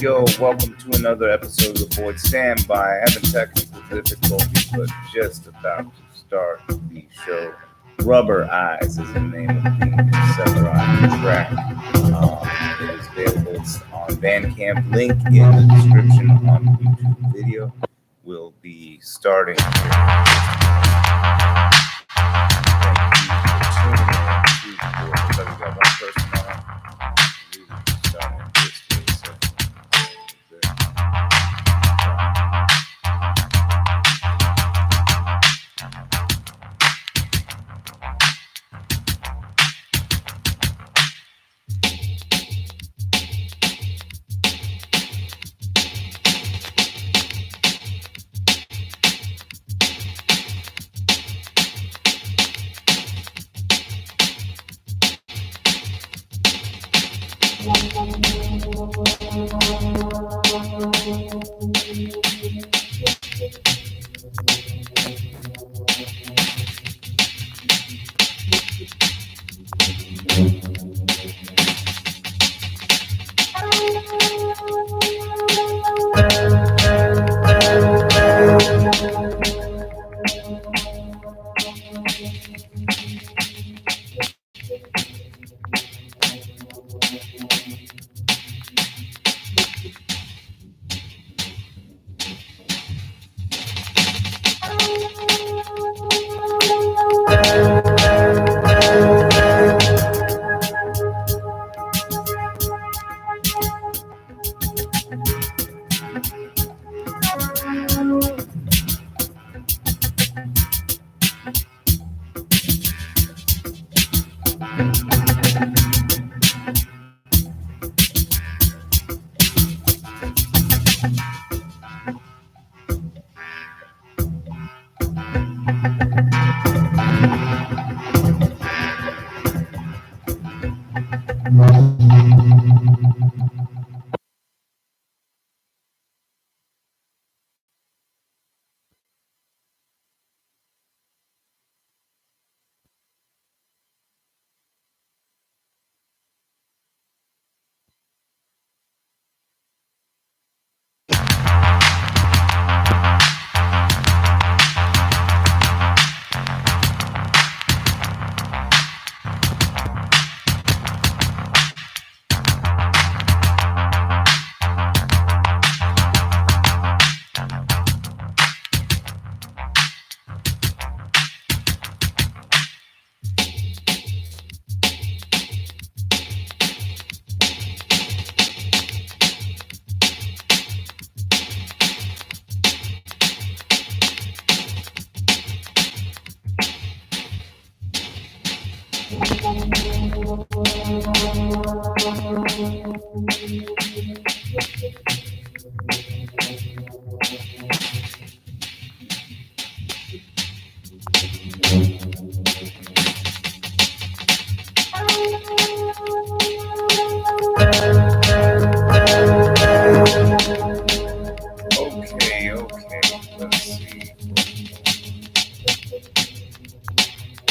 Yo, welcome to another episode of The Void Standby. Having technical difficulties, but just about to start the show. Rubber Eyes is the name of the Sephiroth track. It is available on Bandcamp. Link in the description on the YouTube video. We'll be starting here. Thank you for tuning in. We got one person on. Starting this day, so.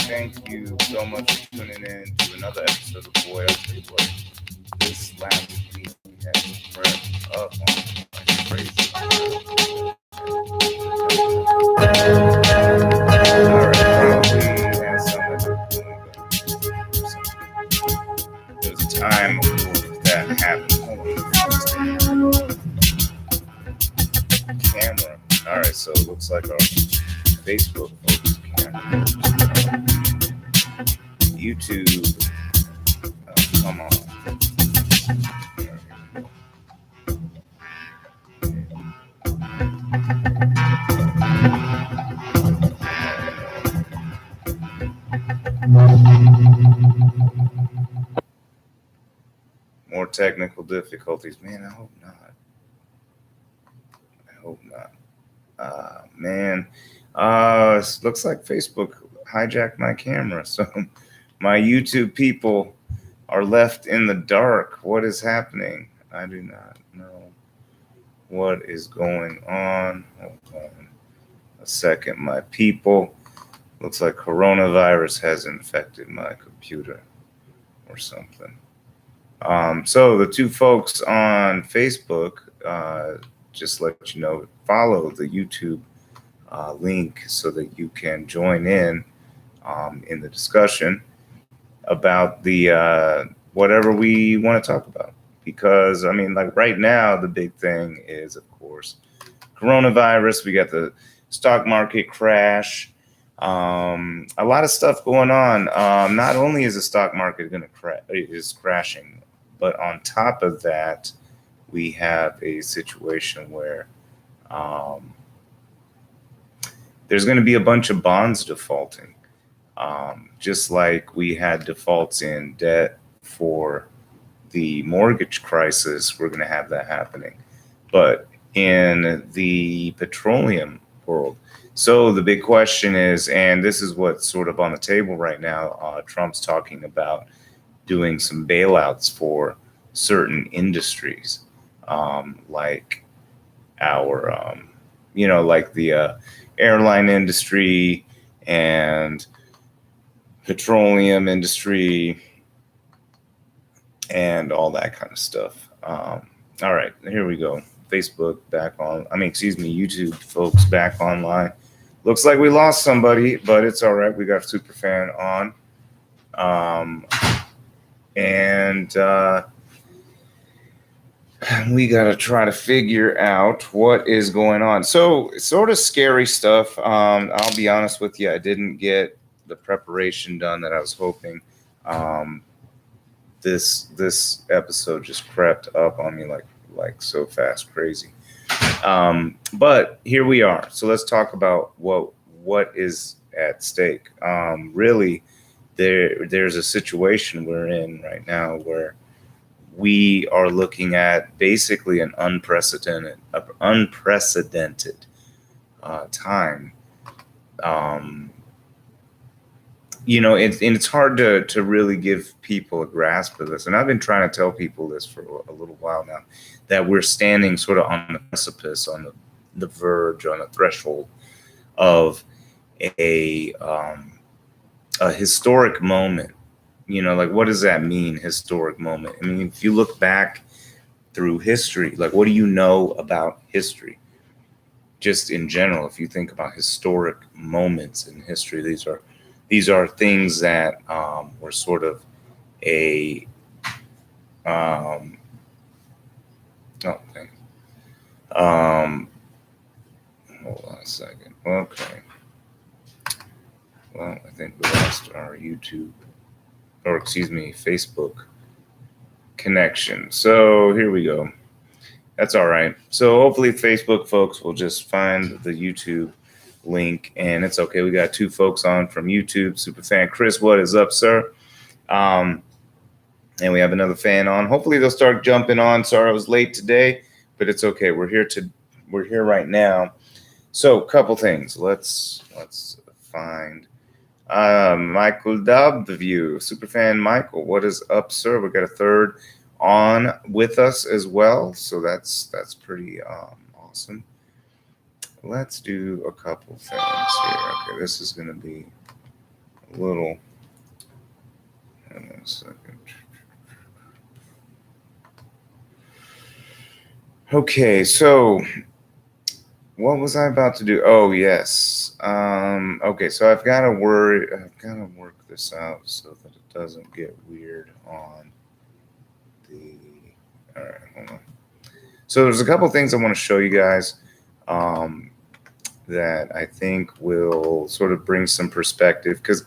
Thank you so much for tuning in to another episode of Boy. I'll tell you what, this last week we had spread up on like crazy. There was a time before that happened. All right, so it looks like our Facebook folks can't. YouTube. Oh, come on. More technical difficulties. Man, I hope not. I hope not. Man, it looks like Facebook hijacked my camera. So my YouTube people are left in the dark. What is happening? I do not know what is going on. Hold on a second, my people. Looks like coronavirus has infected my computer or something. So the two folks on Facebook, just let you know, follow the YouTube link so that you can join in the discussion about the whatever we want to talk about. Because I mean, like right now, the big thing is, of course, coronavirus. We got the stock market crash. A lot of stuff going on. Not only is the stock market going to is crashing, but on top of that, we have a situation where there's going to be a bunch of bonds defaulting. Just like we had defaults in debt for the mortgage crisis, we're going to have that happening. But in the petroleum world, so the big question is, and this is what's sort of on the table right now, Trump's talking about doing some bailouts for certain industries, like our, like the airline industry and petroleum industry and all that kind of stuff. All right, here we go. Facebook back on, YouTube folks back online. Looks like we lost somebody, but it's all right. We got Superfan on. And we got to try to figure out what is going on. So it's sort of scary stuff. I'll be honest with you. I didn't get the preparation done that I was hoping. This episode just crept up on me like so fast, crazy. But here we are. So let's talk about what is at stake. Really, there's a situation we're in right now where we are looking at basically an unprecedented time. It's hard to really give people a grasp of this. And I've been trying to tell people this for a little while now, that we're standing sort of on the precipice, on the verge, on the threshold of a historic moment. Like, what does that mean, historic moment? I mean, if you look back through history, like, what do you know about history? Just in general, if you think about historic moments in history, these are things that were sort of a hold on a second. Okay. Well, I think we lost our Facebook connection. So here we go. That's all right. So hopefully Facebook folks will just find the YouTube link, and it's okay. We got two folks on from YouTube. Superfan Chris, what is up, sir? And we have another fan on. Hopefully they'll start jumping on. Sorry I was late today, but it's okay. We're here right now. So a couple things. Let's find Michael W. Superfan Michael, what is up, sir? We got a third on with us as well, so that's pretty awesome. Let's do a couple things here. Okay, this is going to be a little. Hang on a second. Okay, so what was I about to do? Oh, yes. Okay, so I've got to work this out so that it doesn't get weird on the. All right, hold on. So there's a couple things I want to show you guys. that I think will sort of bring some perspective, because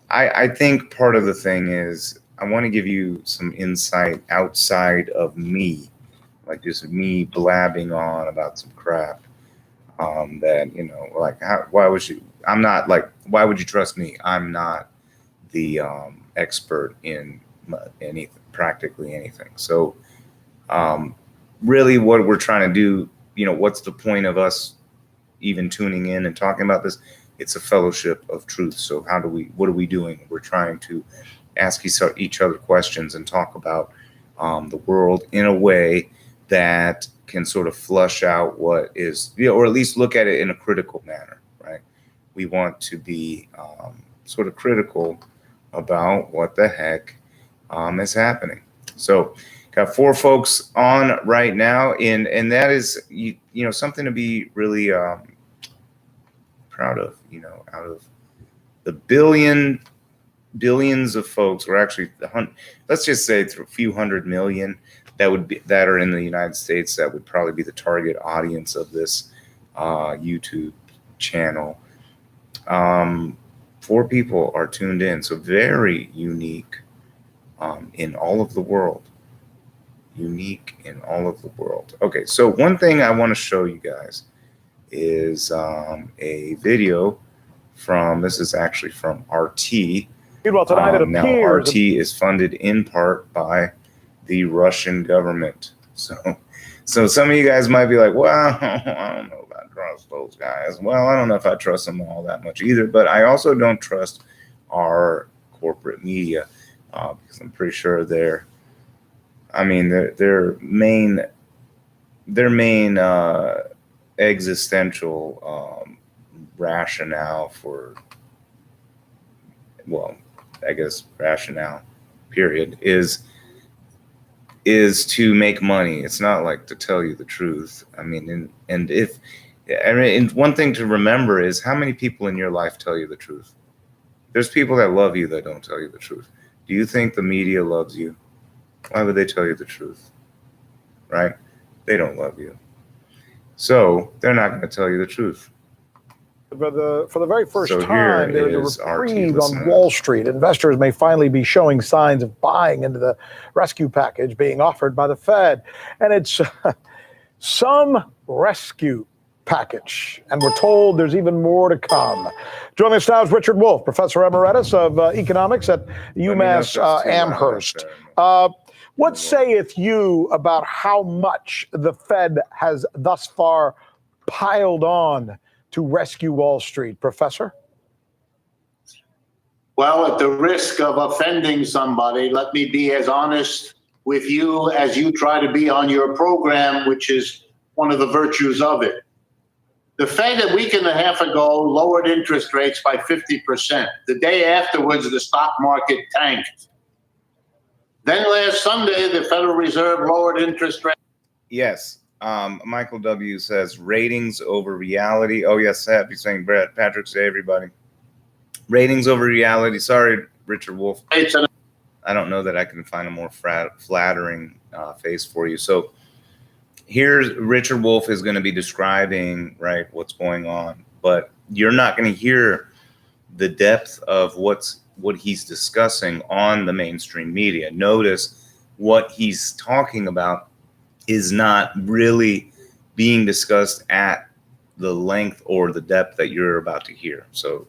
I think part of the thing is I want to give you some insight outside of me, like just me blabbing on about some crap. That, like, I'm not like, why would you trust me? I'm not the expert in anything, practically anything. So really what we're trying to do, what's the point of us even tuning in and talking about this? It's a fellowship of truth. So what are we doing? We're trying to ask each other questions and talk about the world in a way that can sort of flush out what is, or at least look at it in a critical manner, right? We want to be sort of critical about what the heck is happening. So got 4 folks on right now, and that is, something to be really proud of, out of the billions of folks, or actually let's just say a few 100 million that are in the United States, that would probably be the target audience of this YouTube channel. 4 people are tuned in, so very unique in all of the world. Unique in all of the world. Okay, so one thing I want to show you guys is a video this is actually from RT. Well, tonight it now, appears RT is funded in part by the Russian government. So some of you guys might be like, well, I don't know if I trust those guys. Well, I don't know if I trust them all that much either, but I also don't trust our corporate media because I'm pretty sure their main existential rationale for, well, I guess rationale, period, is to make money. It's not like to tell you the truth. And one thing to remember is how many people in your life tell you the truth. There's people that love you that don't tell you the truth. Do you think the media loves you? Why would they tell you the truth? Right? They don't love you. So they're not going to tell you the truth. For the very first So time, here there's is a reprieve RT. on Wall Street. Investors may finally be showing signs of buying into the rescue package being offered by the Fed. And it's some rescue package. And we're told there's even more to come. Joining us now is Richard Wolff, Professor Emeritus of Economics at UMass Amherst. What sayeth you about how much the Fed has thus far piled on to rescue Wall Street, Professor? Well, at the risk of offending somebody, let me be as honest with you as you try to be on your program, which is one of the virtues of it. The Fed a week and a half ago lowered interest rates by 50%. The day afterwards, the stock market tanked. Then last Sunday, the Federal Reserve lowered interest rates. Yes. Michael W. says ratings over reality. Oh, yes, happy St. Patrick's Day, everybody. Ratings over reality. Sorry, Richard Wolff. I don't know that I can find a more flattering face for you. So here's Richard Wolff is going to be describing, right, what's going on. But you're not going to hear the depth of what he's discussing on the mainstream media. Notice what he's talking about is not really being discussed at the length or the depth that you're about to hear. So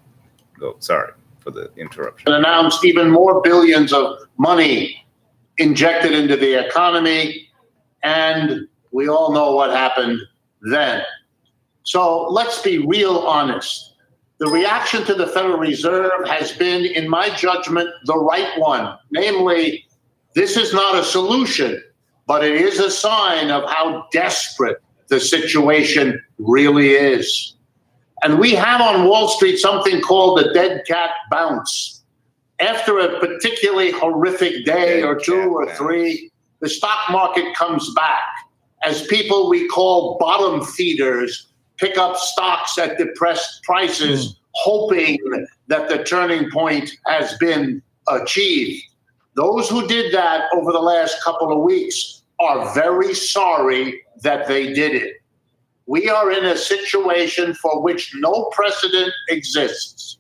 sorry for the interruption. Announced even more billions of money injected into the economy, and we all know what happened then. So let's be real honest. The reaction to the Federal Reserve has been, in my judgment, the right one. Namely, this is not a solution, but it is a sign of how desperate the situation really is. And we have on Wall Street something called the dead cat bounce. After a particularly horrific day or two or three, the stock market comes back as people we call bottom feeders pick up stocks at depressed prices, hoping that the turning point has been achieved. Those who did that over the last couple of weeks are very sorry that they did it. we are in a situation for which no precedent exists.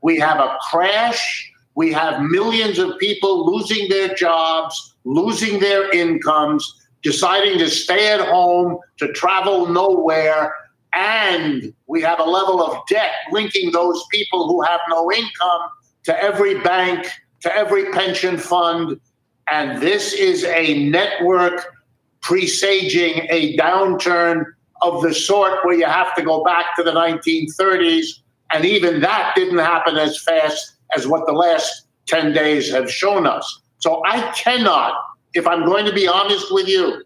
We have a crash. We have millions of people losing their jobs, losing their incomes, deciding to stay at home, to travel nowhere. And we have a level of debt linking those people who have no income to every bank, to every pension fund. And this is a network presaging a downturn of the sort where you have to go back to the 1930s. And even that didn't happen as fast as what the last 10 days have shown us. So I cannot, if I'm going to be honest with you,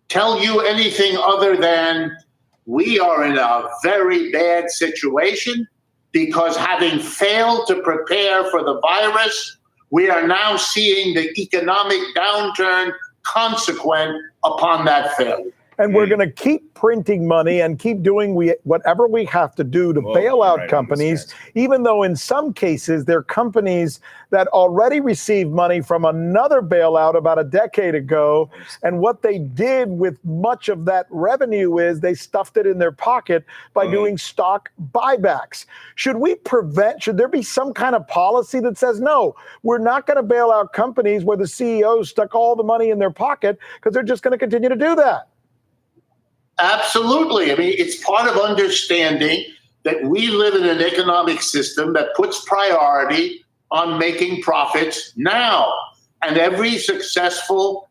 tell you anything other than we are in a very bad situation, because having failed to prepare for the virus, we are now seeing the economic downturn consequent upon that failure. And we're going to keep printing money and keep doing whatever we have to do to bail out companies, even though in some cases they're companies that already received money from another bailout about a decade ago. And what they did with much of that revenue is they stuffed it in their pocket by doing stock buybacks. Should there be some kind of policy that says, no, we're not going to bail out companies where the CEOs stuck all the money in their pocket, because they're just going to continue to do that? Absolutely. I mean, it's part of understanding that we live in an economic system that puts priority on making profits now. And every successful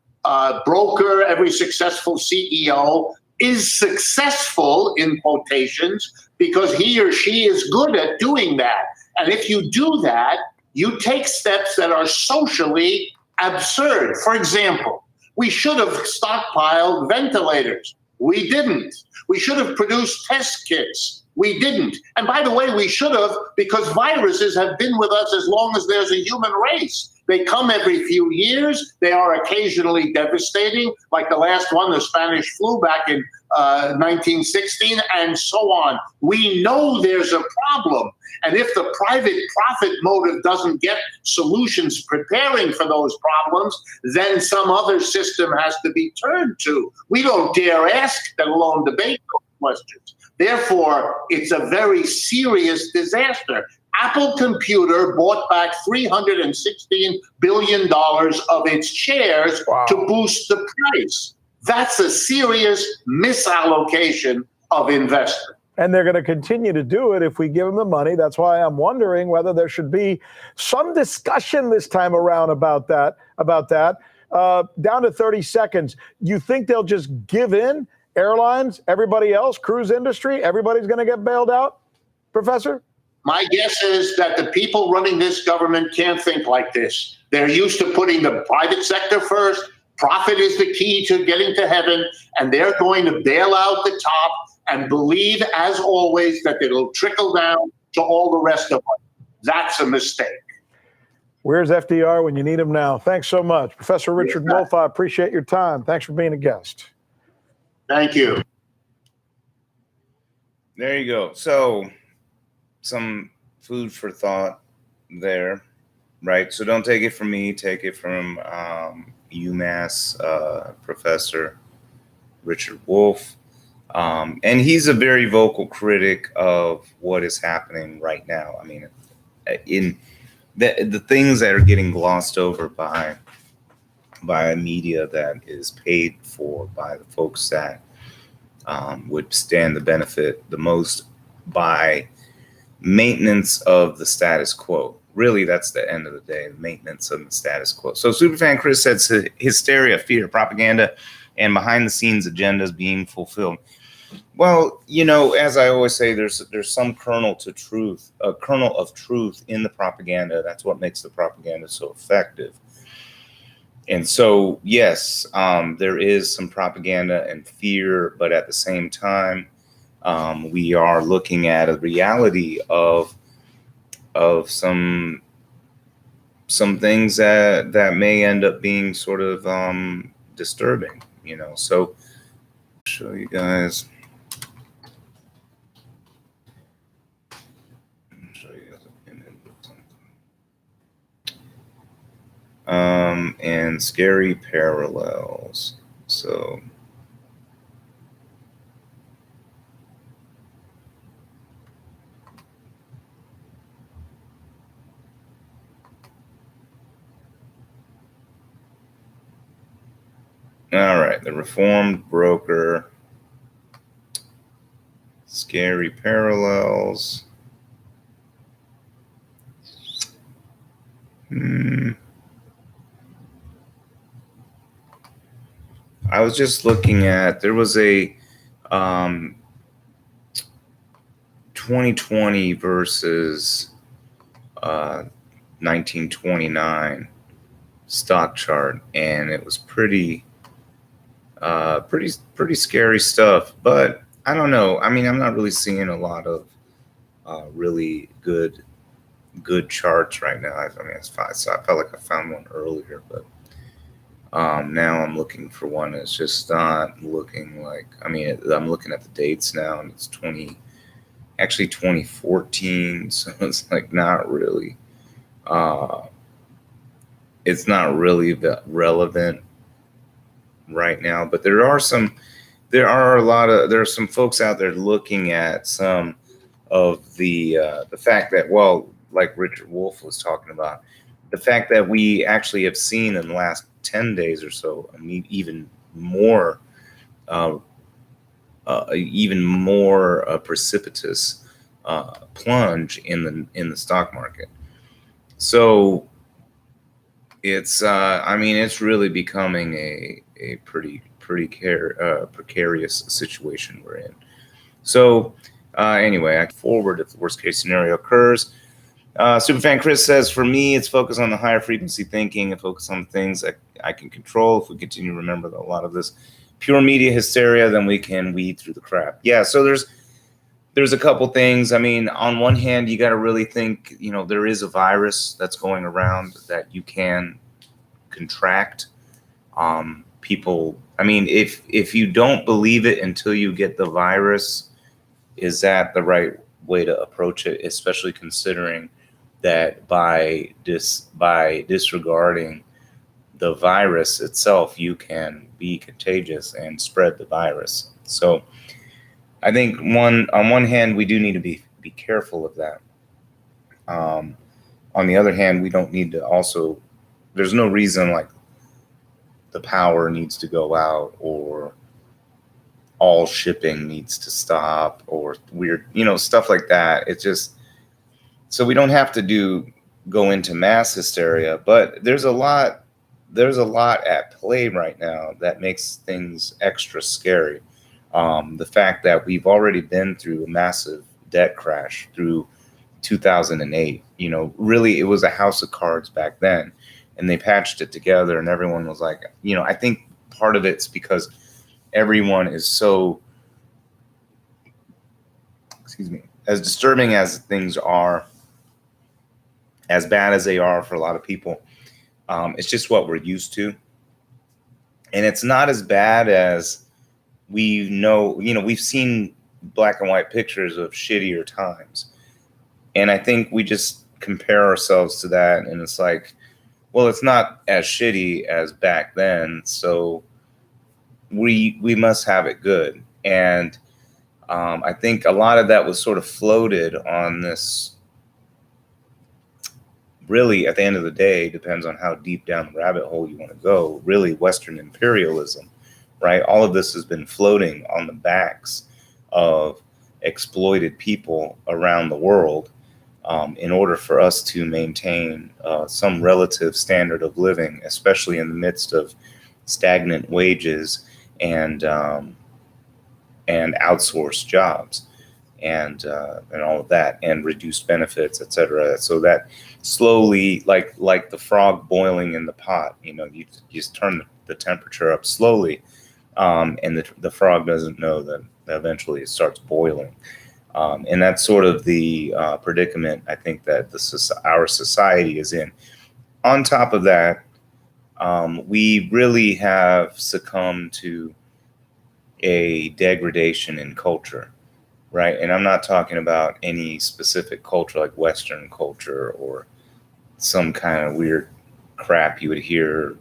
broker, every successful CEO is successful, in quotations, because he or she is good at doing that. And if you do that, you take steps that are socially absurd. For example, we should have stockpiled ventilators. We didn't. We should have produced test kits. We didn't. And by the way, we should have, because viruses have been with us as long as there's a human race. They come every few years. They are occasionally devastating, like the last one, the Spanish flu back in 1916, and so on. We know there's a problem. And if the private profit motive doesn't get solutions preparing for those problems, then some other system has to be turned to. We don't dare ask, let alone debate those questions. Therefore, it's a very serious disaster. Apple Computer bought back $316 billion of its shares to boost the price. That's a serious misallocation of investment. And they're going to continue to do it if we give them the money. That's why I'm wondering whether there should be some discussion this time around about that. Down to 30 seconds. You think they'll just give in? Airlines, everybody else, cruise industry, everybody's going to get bailed out, Professor? My guess is that the people running this government can't think like this. They're used to putting the private sector first. Profit is the key to getting to heaven, and they're going to bail out the top and believe, as always, that it'll trickle down to all the rest of us. That's a mistake. Where's FDR when you need him now? Thanks so much. Professor Richard Wolff, I appreciate your time. Thanks for being a guest. Thank you. There you go. So some food for thought there, right? So don't take it from me. Take it from UMass Professor Richard Wolff. And he's a very vocal critic of what is happening right now. I mean, in the things that are getting glossed over by a media that is paid for by the folks that would stand to benefit the most by maintenance of the status quo. Really, that's the end of the day, maintenance of the status quo. So Superfan Chris says hysteria, fear, propaganda, and behind-the-scenes agendas being fulfilled. Well, you know, as I always say, there's some kernel of truth in the propaganda. That's what makes the propaganda so effective. And so, yes, there is some propaganda and fear, but at the same time, we are looking at a reality of some things that may end up being sort of disturbing, you know. So, I'll show you guys. And scary parallels. So All right, the Reformed Broker, scary parallels. I was just looking at, there was a 2020 versus 1929 stock chart, and it was pretty scary stuff. But I don't know. I mean, I'm not really seeing a lot of really good charts right now. I mean, it's fine. So I felt like I found one earlier, but now I'm looking for one that's just not looking like. I mean, I'm looking at the dates now, and it's 2014. So it's like not really. It's not really relevant right now, but there are some folks out there looking at some of the fact that, well, like Richard Wolff was talking about, the fact that we actually have seen in the last 10 days or so, I mean, even more precipitous plunge in the stock market. So it's I mean, it's really becoming a pretty precarious situation we're in. So anyway, I forward if the worst case scenario occurs. Superfan Chris says, for me, it's focus on the higher frequency thinking and focus on the things that I can control. If we continue to remember that a lot of this pure media hysteria, then we can weed through the crap. Yeah, so there's a couple things. I mean, on one hand, you got to really think, there is a virus that's going around that you can contract. People, I mean, if you don't believe it until you get the virus, is that the right way to approach it? Especially considering that by disregarding the virus itself, you can be contagious and spread the virus. So I think on one hand, we do need to be careful of that. On the other hand, we don't need to also, there's no reason like the power needs to go out or all shipping needs to stop or weird, stuff like that. It's just, so we don't have to go into mass hysteria, but there's a lot at play right now that makes things extra scary. The fact that we've already been through a massive debt crash through 2008, really it was a house of cards back then, and they patched it together and everyone was like, I think part of it's because everyone is so, as disturbing as things are, as bad as they are for a lot of people, it's just what we're used to. And it's not as bad as we've seen black and white pictures of shittier times. And I think we just compare ourselves to that. And it's like, well, it's not as shitty as back then. So we must have it good. And I think a lot of that was sort of floated on this. Really, at the end of the day, depends on how deep down the rabbit hole you want to go. Really, Western imperialism, right? All of this has been floating on the backs of exploited people around the world in order for us to maintain some relative standard of living, especially in the midst of stagnant wages and outsourced jobs and all of that, and reduced benefits, etc. So that slowly, like the frog boiling in the pot, you just turn the temperature up slowly, and the frog doesn't know that eventually it starts boiling. And that's sort of the predicament I think that our society is in. On top of that, we really have succumbed to a degradation in culture, right? And I'm not talking about any specific culture like Western culture or some kind of weird crap you would hear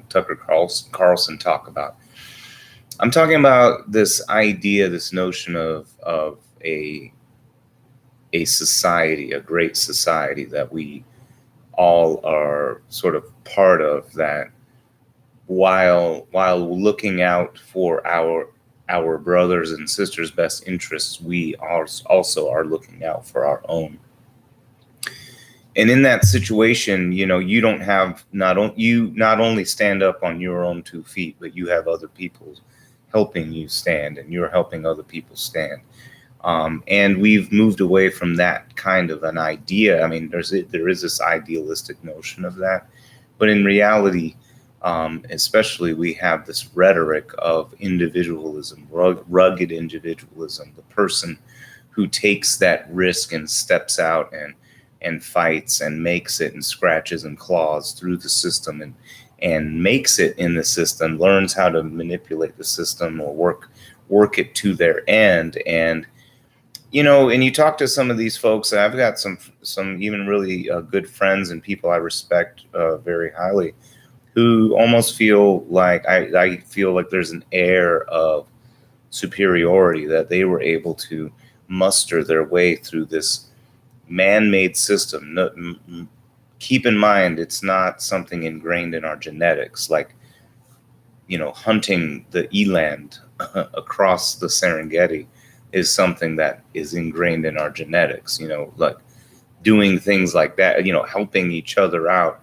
Tucker Carlson talk about. I'm talking about this idea, this notion of a society, a great society that we all are sort of part of, that while looking out for our brothers and sisters' best interests, we also are looking out for our own. And in that situation, you don't have you not only stand up on your own 2 feet, but you have other people helping you stand, and you're helping other people stand. And we've moved away from that kind of an idea. I mean, there is this idealistic notion of that, but in reality, especially, we have this rhetoric of individualism, rugged individualism, the person who takes that risk and steps out and fights and makes it and scratches and claws through the system and makes it in the system, learns how to manipulate the system or work it to their end. And and you talk to some of these folks, and I've got some even really good friends and people I respect very highly, who almost feel like I feel like there's an air of superiority, that they were able to muster their way through this man-made system. Keep in mind, it's not something ingrained in our genetics, like hunting the eland across the Serengeti is something that is ingrained in our genetics. Like doing things like that, helping each other out,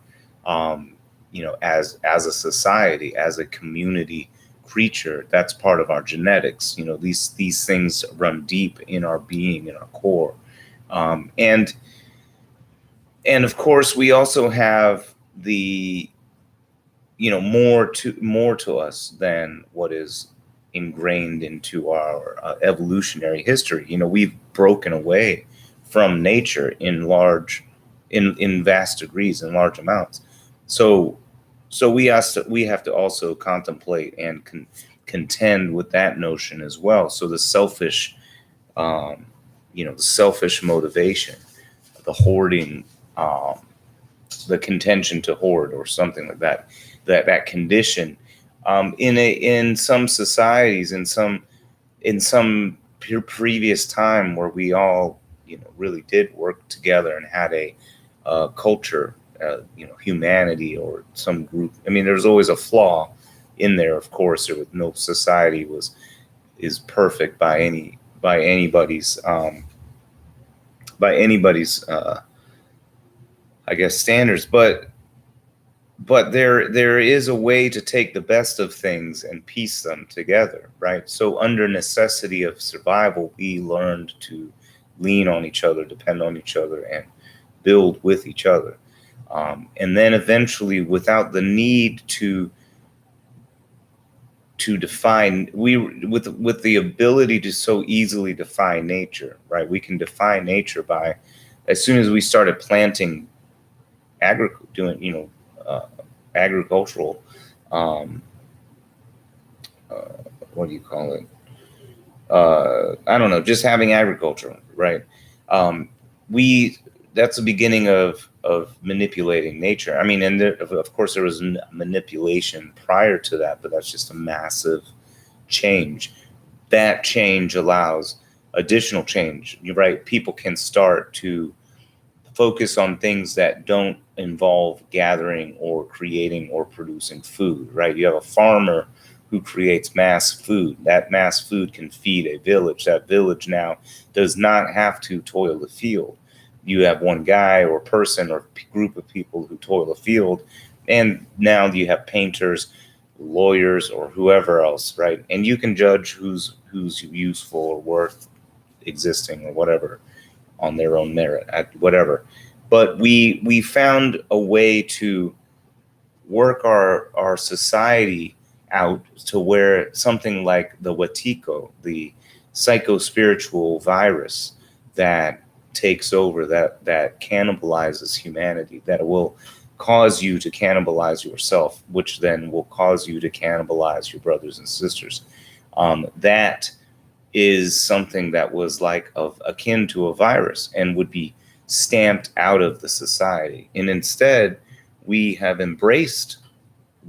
as a society, as a community creature. That's part of our genetics. These things run deep in our being, in our core. And of course, we also have the more to us than what is ingrained into our evolutionary history. We've broken away from nature in vast degrees, in large amounts. So we have to also contemplate and contend with that notion as well. So the selfish, the selfish motivation, the hoarding, the contention to hoard, or something like that, that condition, in some societies, in some previous time where we all really did work together and had a culture, humanity, or some group. I mean, there's always a flaw in there, of course. No society is perfect by anybody's I guess standards, but there is a way to take the best of things and piece them together, right? So under necessity of survival, we learned to lean on each other, depend on each other, and build with each other. And then eventually, without the need to define, with the ability to so easily define nature, right? We can define nature by, as soon as we started planting, agricultural, what do you call it? I don't know, just having agriculture, right? That's the beginning of manipulating nature. I mean, and of course there was manipulation prior to that, but that's just a massive change. That change allows additional change. You're right. People can start to focus on things that don't involve gathering or creating or producing food, right? You have a farmer who creates mass food. That mass food can feed a village. That village now does not have to toil the field. You have one guy or person or group of people who toil the field, and now you have painters, lawyers, or whoever else, right? And you can judge who's useful or worth existing or whatever on their own merit, whatever. But we found a way to work our society out to where something like the Wetiko, the psycho-spiritual virus that takes over, that cannibalizes humanity, that will cause you to cannibalize yourself, which then will cause you to cannibalize your brothers and sisters. That is something that was like akin to a virus and would be stamped out of the society. And instead, we have embraced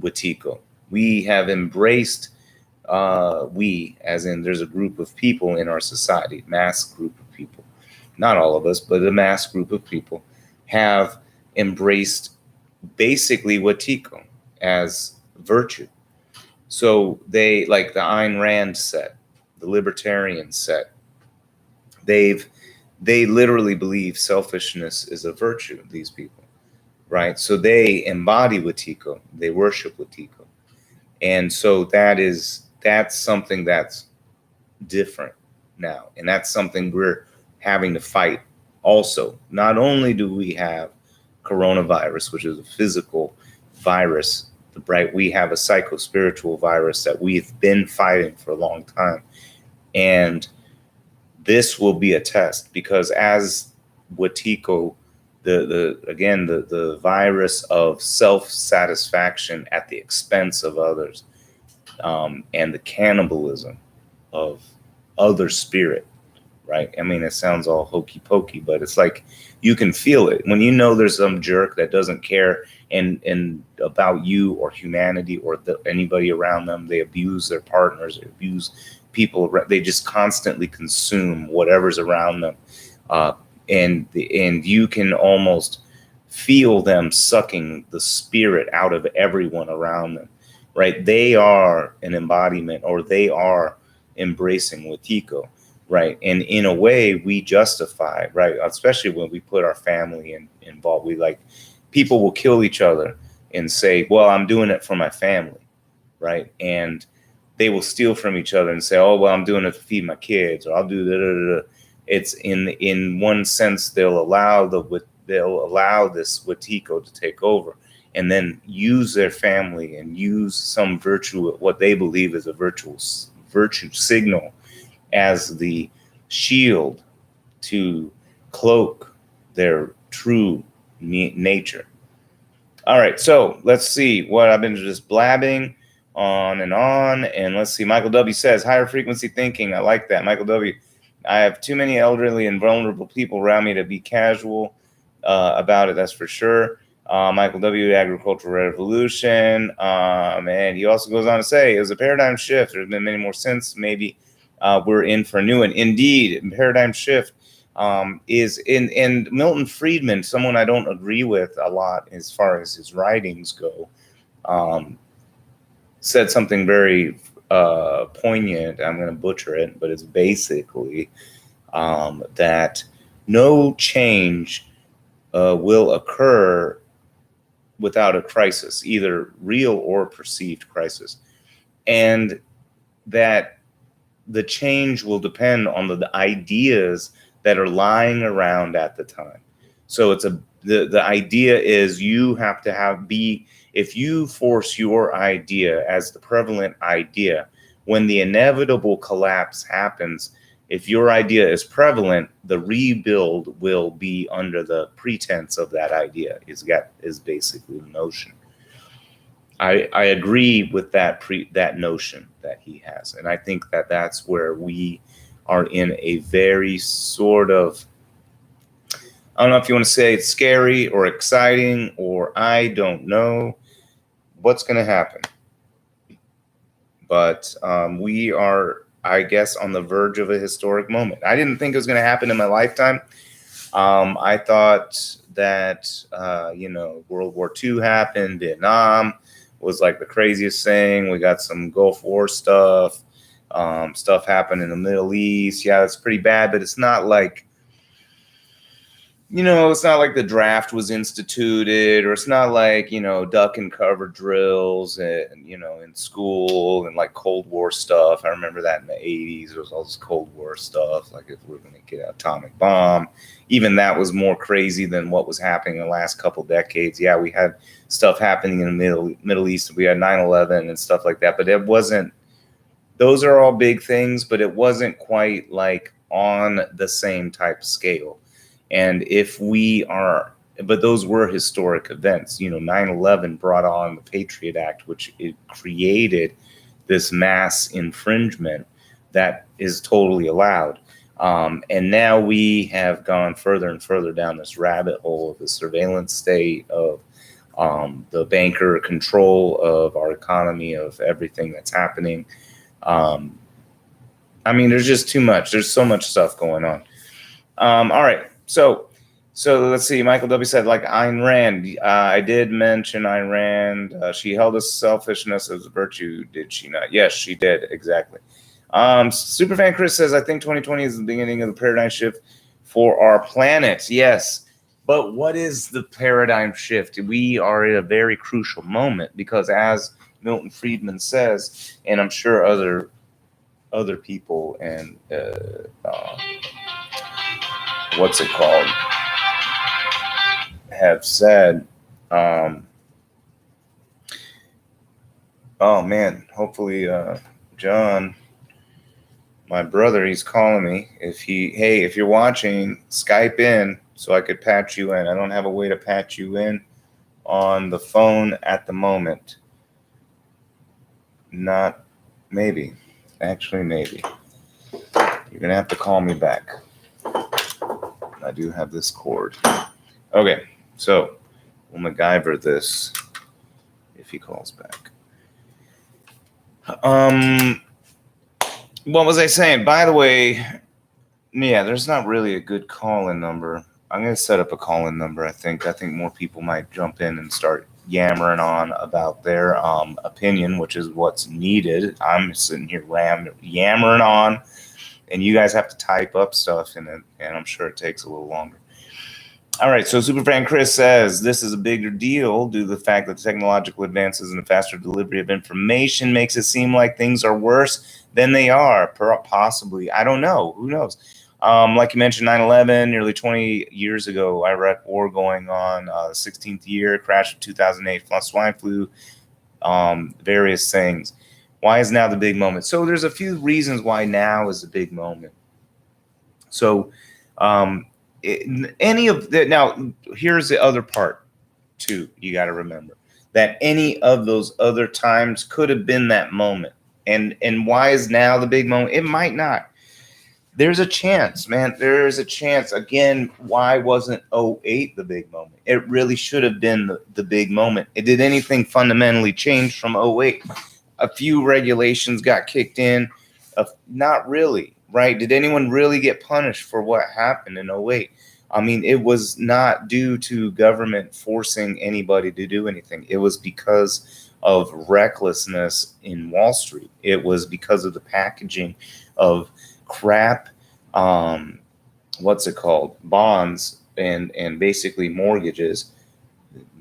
Wetiko. We have embraced, we, as in there's a group of people in our society, mass group of people, not all of us, but a mass group of people have embraced basically Wetiko as virtue. So they, like the Ayn Rand set, the libertarian set, they literally believe selfishness is a virtue, these people, right? So they embody Wetiko, they worship Wetiko. And so that's something that's different now. And that's something we're having to fight also. Not only do we have coronavirus, which is a physical virus, we have a psycho-spiritual virus that we've been fighting for a long time. And this will be a test, because as Wetiko, the virus of self-satisfaction at the expense of others, and the cannibalism of other spirit, right? I mean, it sounds all hokey pokey, but it's like you can feel it when you know there's some jerk that doesn't care and about you or humanity or anybody around them. They abuse their partners, they abuse people. They just constantly consume whatever's around them, and you can almost feel them sucking the spirit out of everyone around them, right? They are an embodiment, or they are embracing Wetiko, right? And in a way, we justify, right? Especially when we put our family involved. People will kill each other and say, well, I'm doing it for my family, right? And they will steal from each other and say, oh, well, I'm doing it to feed my kids, or I'll do da. It's in one sense, they'll allow this Wetiko to take over, and then use their family and use some virtue, what they believe is a virtue signal, as the shield to cloak their true nature. All right, so let's see what I've been just blabbing on, and let's see. Michael W. says, higher frequency thinking. I like that. Michael W. I have too many elderly and vulnerable people around me to be casual about it, that's for sure. Michael W., agricultural revolution. And he also goes on to say, it was a paradigm shift. There's been many more since. Maybe we're in for a new one. Indeed, paradigm shift is in. And Milton Friedman, someone I don't agree with a lot as far as his writings go, said something very poignant. I'm going to butcher it, but it's basically that no change will occur without a crisis, either real or perceived crisis, and that the change will depend on the ideas that are lying around at the time. So the idea is you have to if you force your idea as the prevalent idea, when the inevitable collapse happens, if your idea is prevalent, the rebuild will be under the pretense of that idea is basically the notion. I agree with that notion that he has. And I think that that's where we are in a very sort of, I don't know if you want to say it's scary or exciting, or I don't know what's going to happen. But we are, I guess, on the verge of a historic moment. I didn't think it was going to happen in my lifetime. I thought that, World War II happened, Vietnam was like the craziest thing. We got some Gulf War stuff happened in the Middle East. Yeah, it's pretty bad, but it's not like, it's not like the draft was instituted, or it's not like, duck and cover drills and, in school, and like Cold War stuff. I remember that in the 80s, there was all this Cold War stuff, like if we're going to get an atomic bomb. Even that was more crazy than what was happening in the last couple decades. Yeah, we had stuff happening in the Middle East. We had 9/11 and stuff like that, but it wasn't, those are all big things, but it wasn't quite like on the same type scale. And but those were historic events. 9/11 brought on the Patriot Act, which it created this mass infringement that is totally allowed. And now we have gone further and further down this rabbit hole of the surveillance state, of the banker control of our economy, of everything that's happening. There's just too much. There's so much stuff going on. All right. So So let's see. Michael W. said, like Ayn Rand. I did mention Ayn Rand. She held a selfishness as a virtue, did she not? Yes, she did. Exactly. Superfan Chris says, I think 2020 is the beginning of the paradigm shift for our planet. Yes. But what is the paradigm shift? We are at a very crucial moment because, as Milton Friedman says, and I'm sure other people and what's it called have said, oh man, hopefully John, my brother, he's calling me. If you're watching, Skype in so I could patch you in. I don't have a way to patch you in on the phone at the moment. Not maybe. Actually, maybe. You're going to have to call me back. I do have this cord. Okay, so we'll MacGyver this if he calls back. What was I saying? By the way, yeah, there's not really a good call-in number. I'm going to set up a call-in number, I think. I think more people might jump in and start yammering on about their opinion, which is what's needed. I'm sitting here yammering on, and you guys have to type up stuff in it, and I'm sure it takes a little longer. All right, so Superfan Chris says, this is a bigger deal due to the fact that technological advances and the faster delivery of information makes it seem like things are worse than they are, possibly. I don't know. Who knows? Like you mentioned, 9/11, nearly 20 years ago, Iraq war going on, 16th year, crash of 2008, swine flu, various things. Why is now the big moment? So there's a few reasons why now is the big moment. So now here's the other part too. You got to remember that any of those other times could have been that moment. And why is now the big moment? It might not. There's a chance, man. There is a chance. Again, why wasn't 08 the big moment? It really should have been the big moment. Did anything fundamentally change from 08? A few regulations got kicked in. Not really, right? Did anyone really get punished for what happened in 08? I mean, it was not due to government forcing anybody to do anything. It was because of recklessness in Wall Street. It was because of the packaging of crap, bonds and basically mortgages,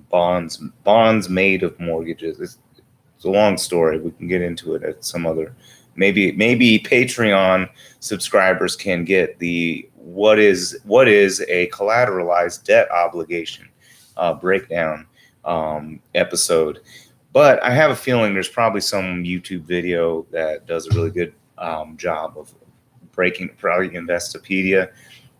bonds made of mortgages. It's a long story. We can get into it at some other, maybe Patreon subscribers can get the what is a collateralized debt obligation breakdown episode. But I have a feeling there's probably some YouTube video that does a really good job of breaking, probably Investopedia,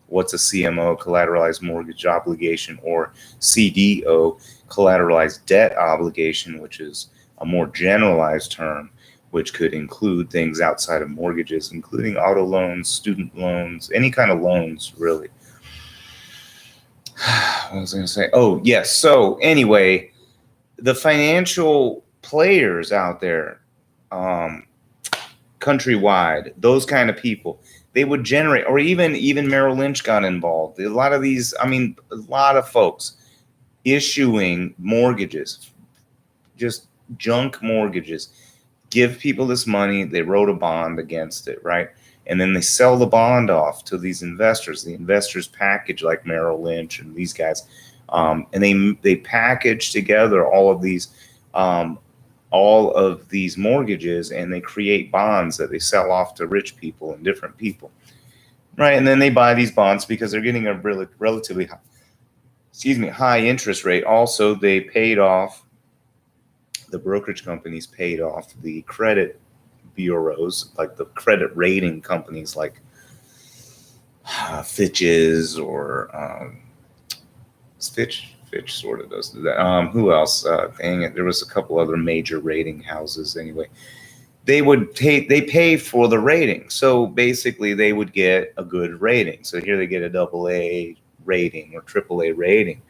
what's a CMO, collateralized mortgage obligation, or CDO, collateralized debt obligation, which is a more generalized term, which could include things outside of mortgages, including auto loans, student loans, any kind of loans, really. What was I going to say? Oh, yes. So anyway, the financial players out there, countrywide, those kind of people, they would generate, or even Merrill Lynch got involved. A lot of folks issuing mortgages, just junk mortgages, give people this money. They wrote a bond against it, right? And then they sell the bond off to these investors. The investors package like Merrill Lynch and these guys, and they package together all of these mortgages, and they create bonds that they sell off to rich people and different people, right? And then they buy these bonds because they're getting a relatively high interest rate. Also, they paid off, the brokerage companies paid off the credit bureaus, like the credit rating companies like Fitch's or Fitch sort of does that. Who else? Dang it, there was a couple other major rating houses. Anyway, they pay for the rating. So basically, they would get a good rating. So here they get a AA rating or AAA rating,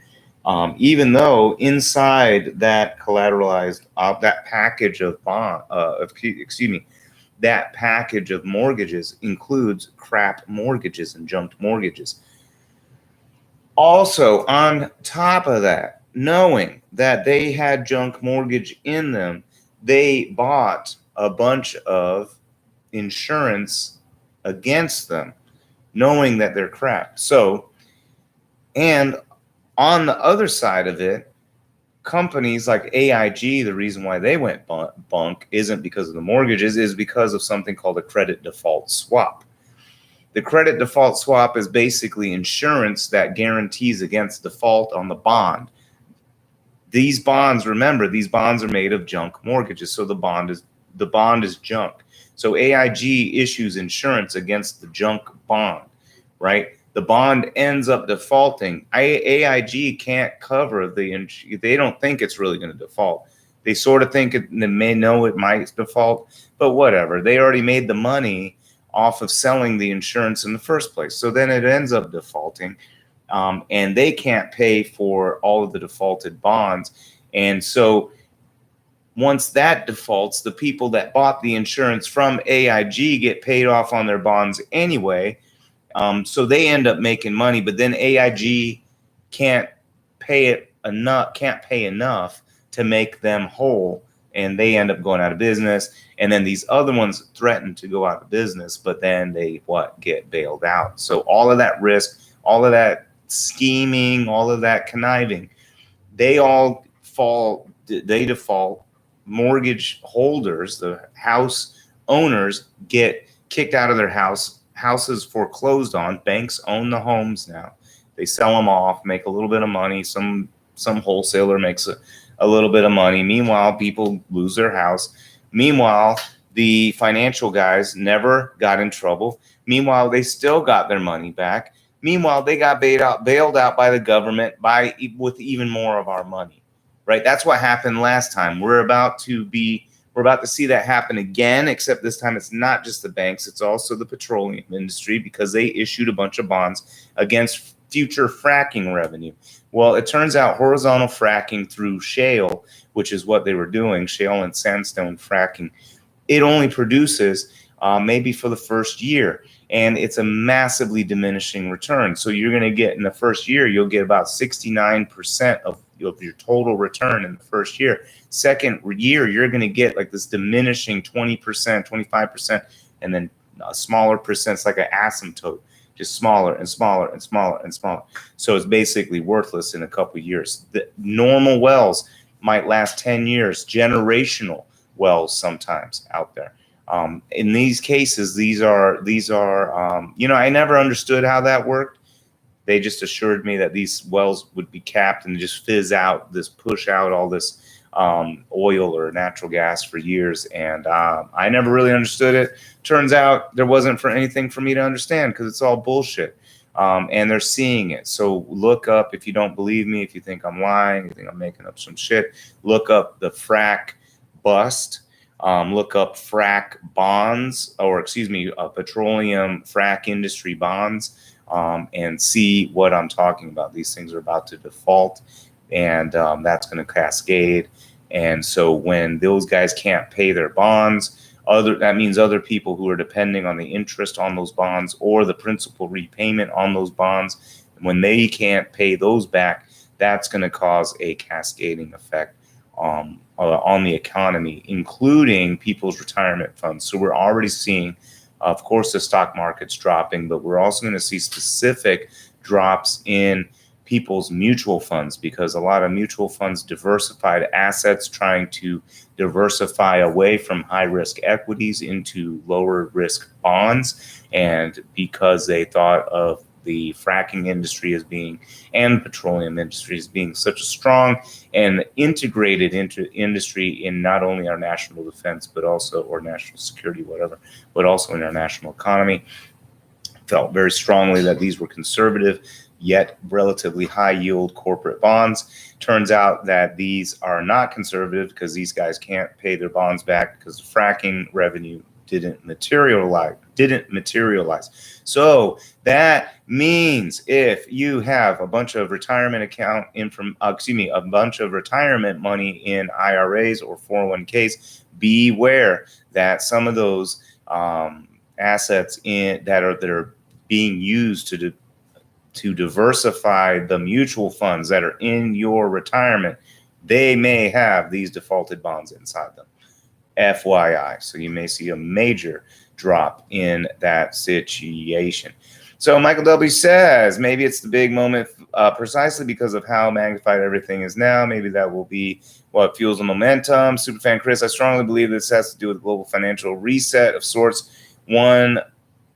even though inside that collateralized that package of that package of mortgages includes crap mortgages and junked mortgages. Also, on top of that, knowing that they had junk mortgage in them, they bought a bunch of insurance against them, knowing that they're crap. So, and on the other side of it, companies like AIG, the reason why they went bunk isn't because of the mortgages, is because of something called a credit default swap. The credit default swap is basically insurance that guarantees against default on the bond. These bonds, remember, these bonds are made of junk mortgages, so the bond is junk. So AIG issues insurance against the junk bond, right? The bond ends up defaulting. AIG can't cover they don't think it's really going to default. They sort of think they may know it might default, but whatever. They already made the money off of selling the insurance in the first place. So then it ends up defaulting, and they can't pay for all of the defaulted bonds. And so once that defaults, the people that bought the insurance from AIG get paid off on their bonds anyway. So they end up making money, but then AIG can't pay enough to make them whole, and they end up going out of business. And then these other ones threaten to go out of business, but then they get bailed out. So all of that risk, all of that scheming, all of that conniving, they all default. Mortgage holders, the house owners, get kicked out of their houses foreclosed on. Banks own the homes now. They sell them off, make a little bit of money. Some wholesaler makes a little bit of money. Meanwhile, people lose their house. Meanwhile, the financial guys never got in trouble. Meanwhile, they still got their money back. Meanwhile, they got bailed out by the government with even more of our money. Right? That's what happened last time. We're about to see that happen again, except this time it's not just the banks, it's also the petroleum industry, because they issued a bunch of bonds against future fracking revenue. Well, it turns out horizontal fracking through shale, which is what they were doing, shale and sandstone fracking, it only produces maybe for the first year. And it's a massively diminishing return. So you're going to get in the first year, you'll get about 69% of your total return in the first year. Second year, you're going to get like this diminishing 20%, 25%, and then a smaller percent. It's like an asymptote, just smaller and smaller and smaller and smaller. So it's basically worthless in a couple of years. The normal wells might last 10 years, generational wells sometimes out there. In these cases, these are I never understood how that worked. They just assured me that these wells would be capped and just fizz out, push out all this oil or natural gas for years. And I never really understood it. Turns out there wasn't anything for me to understand, because it's all bullshit. And they're seeing it. So look up, if you don't believe me, if you think I'm lying, you think I'm making up some shit, look up the frack bust. Look up frack bonds, petroleum frack industry bonds, and see what I'm talking about. These things are about to default, and that's going to cascade. And so when those guys can't pay their bonds, that means other people who are depending on the interest on those bonds or the principal repayment on those bonds, when they can't pay those back, that's going to cause a cascading effect on the economy, including people's retirement funds. So we're already seeing, of course, the stock market's dropping, but we're also going to see specific drops in people's mutual funds, because a lot of mutual funds diversified assets, trying to diversify away from high risk equities into lower risk bonds. And because they thought of the fracking industry and petroleum industry as being such a strong and integrated industry in not only our national defense, but also, or national security, whatever, but also in our national economy, felt very strongly that these were conservative, yet relatively high yield corporate bonds. Turns out that these are not conservative, because these guys can't pay their bonds back because the fracking revenue didn't materialize. So that means if you have a bunch of retirement a bunch of retirement money in IRAs or 401ks, beware that some of those assets that are being used to diversify the mutual funds that are in your retirement, they may have these defaulted bonds inside them. FYI. So you may see a major drop in that situation. So Michael W. says maybe it's the big moment precisely because of how magnified everything is now. Maybe that will be what fuels the momentum. Superfan Chris, I strongly believe this has to do with global financial reset of sorts. One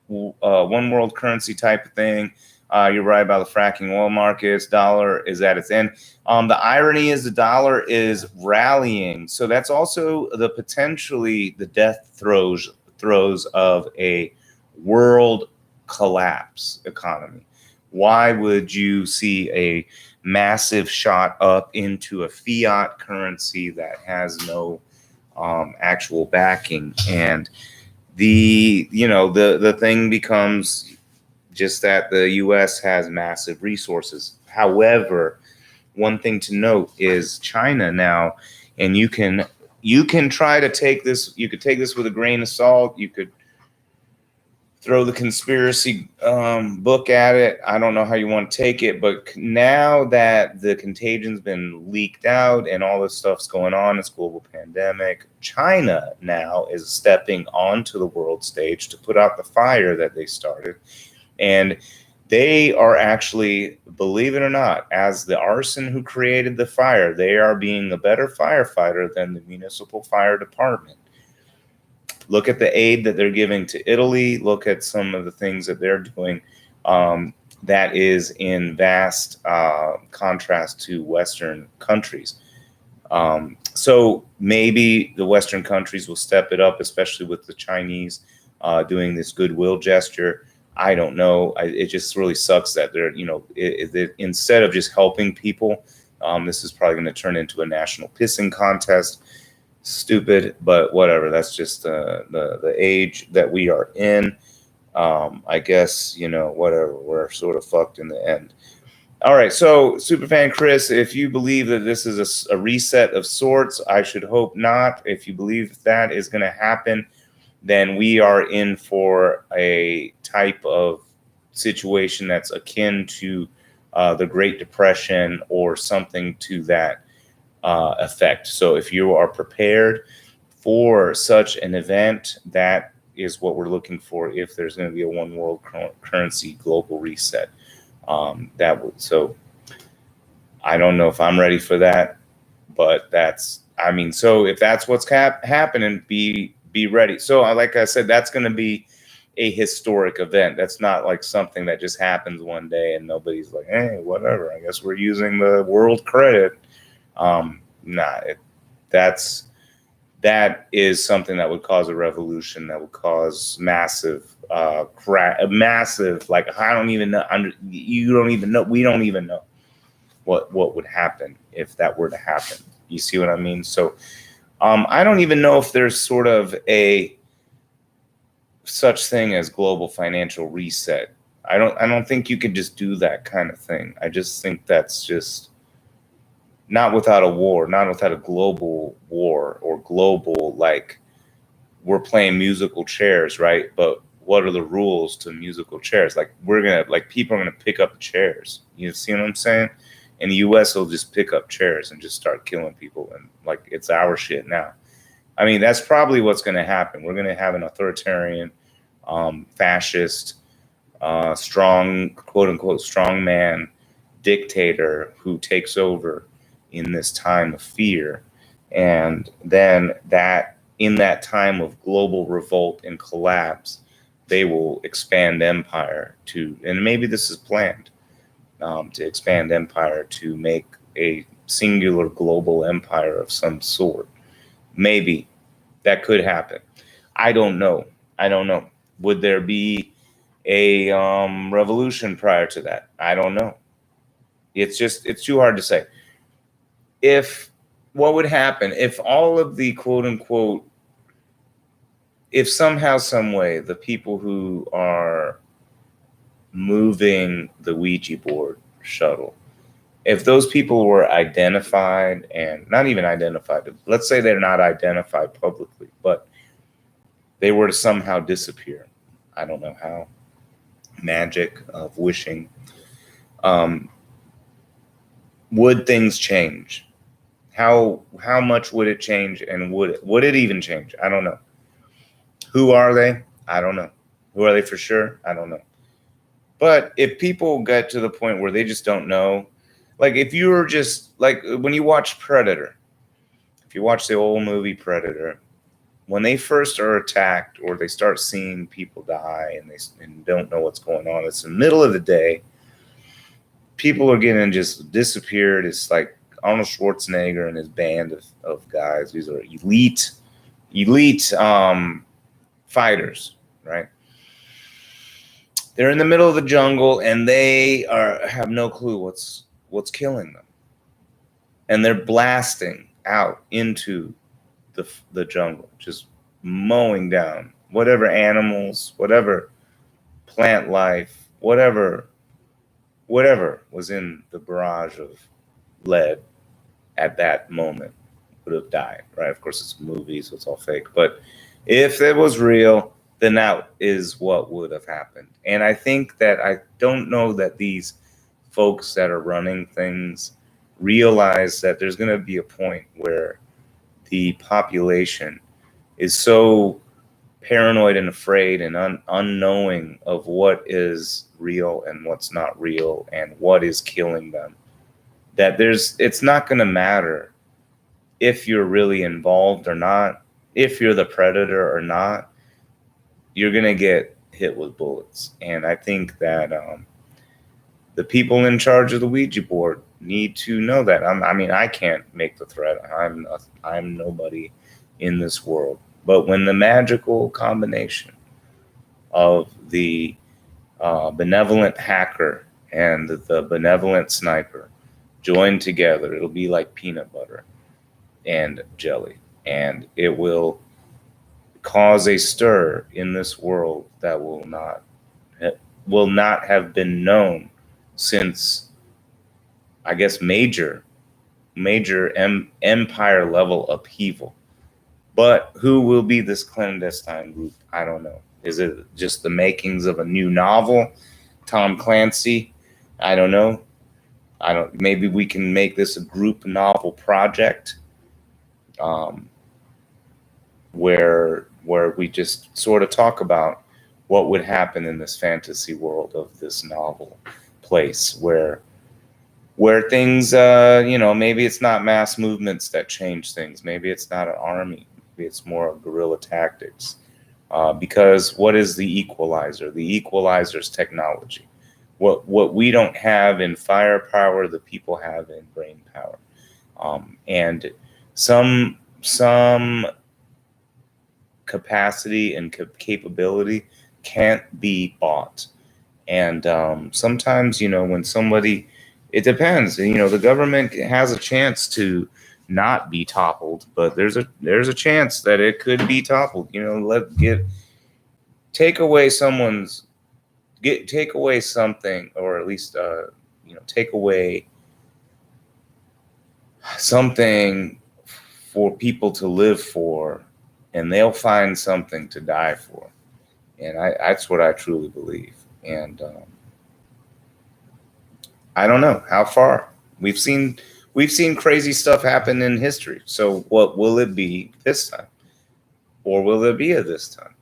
world currency type of thing. You're right about the fracking oil markets. Dollar is at its end. The irony is the dollar is rallying. So that's also the potentially the death throes of a world collapse economy. Why would you see a massive shot up into a fiat currency that has no actual backing? And the thing becomes just that the U.S. has massive resources. However, one thing to note is China now, and you can try to take this. You could take this with a grain of salt. You could throw the conspiracy book at it. I don't know how you want to take it, but now that the contagion's been leaked out and all this stuff's going on, this global pandemic, China now is stepping onto the world stage to put out the fire that they started. And they are actually, believe it or not, as the arson who created the fire, they are being a better firefighter than the municipal fire department. Look at the aid that they're giving to Italy. Look at some of the things that they're doing. That is in vast contrast to Western countries. So maybe the Western countries will step it up, especially with the Chinese doing this goodwill gesture. I don't know. It just really sucks that they're, instead of just helping people, this is probably going to turn into a national pissing contest. Stupid, but whatever. That's just the age that we are in. I guess, whatever. We're sort of fucked in the end. All right. So, Superfan Chris, if you believe that this is a reset of sorts, I should hope not. If you believe that is going to happen, then we are in for a type of situation that's akin to the Great Depression or something to that effect. So if you are prepared for such an event, that is what we're looking for if there's going to be a one world currency global reset. So I don't know if I'm ready for that, but so if that's what's happening, be ready. So like I said, that's going to be a historic event. That's not like something that just happens one day and nobody's like, hey, whatever, I guess we're using the world credit. That is something that would cause a revolution, that would cause massive like I don't even know, you don't even know, we don't even know what would happen if that were to happen. You see what I mean? So I don't even know if there's sort of a such thing as global financial reset. I don't think you could just do that kind of thing. I just think that's just not without a war, not without a global war or global, like we're playing musical chairs, right? But what are the rules to musical chairs? Like people are going to pick up chairs. You see what I'm saying? And the U.S. will just pick up chairs and just start killing people. And like, it's our shit now. I mean, that's probably what's going to happen. We're going to have an authoritarian, fascist, strong, quote unquote, strong man dictator who takes over in this time of fear. And then in that time of global revolt and collapse, they will expand empire and maybe this is planned, to expand empire to make a singular global empire of some sort. Maybe that could happen. I don't know. Would there be a revolution prior to that? I don't know. It's too hard to say. What would happen if all of the quote unquote, if somehow, some way, the people who are moving the Ouija board shuttle, if those people were identified and not even identified, let's say they're not identified publicly, but they were to somehow disappear. I don't know how. Magic of wishing. Would things change? How much would it change, and would it even change? I don't know. Who are they? I don't know. Who are they for sure? I don't know. But if people get to the point where they just don't know, like if you were just like when you watch Predator, if you watch the old movie Predator, when they first are attacked or they start seeing people die and they don't know what's going on, it's in the middle of the day. People are getting just disappeared. It's like Arnold Schwarzenegger and his band of guys. These are elite fighters, right? They're in the middle of the jungle and they have no clue what's killing them, and they're blasting out into the jungle, just mowing down whatever animals, whatever plant life, whatever was in the barrage of lead at that moment would have died, right? Of course, it's a movie, so it's all fake. But if it was real, then that is what would have happened. And I think that I don't know that these folks that are running things realize that there's going to be a point where the population is so paranoid and afraid and unknowing of what is real and what's not real and what is killing them, that it's not going to matter if you're really involved or not, if you're the predator or not, you're going to get hit with bullets. And I think that the people in charge of the Ouija board need to know that. I mean, I can't make the threat. I'm nobody in this world. But when the magical combination of the benevolent hacker and the benevolent sniper join together, it'll be like peanut butter and jelly, and it will cause a stir in this world that will not have been known since, I guess, major empire level upheaval. But who will be this clandestine group? I don't know. Is it just the makings of a new novel, Tom Clancy? I don't know. Maybe we can make this a group novel project, where we just sort of talk about what would happen in this fantasy world of this novel place where things, maybe it's not mass movements that change things. Maybe it's not an army. Maybe it's more of guerrilla tactics. Because what is the equalizer? The equalizer is technology. What we don't have in firepower, the people have in brain power. And some capacity and capability can't be bought. And sometimes, when somebody, it depends. The government has a chance to not be toppled, but there's a chance that it could be toppled. Take away something, or at least take away something for people to live for, and they'll find something to die for. And that's what I truly believe. And I don't know how far. We've seen crazy stuff happen in history. So what will it be this time? Or will there be a this time?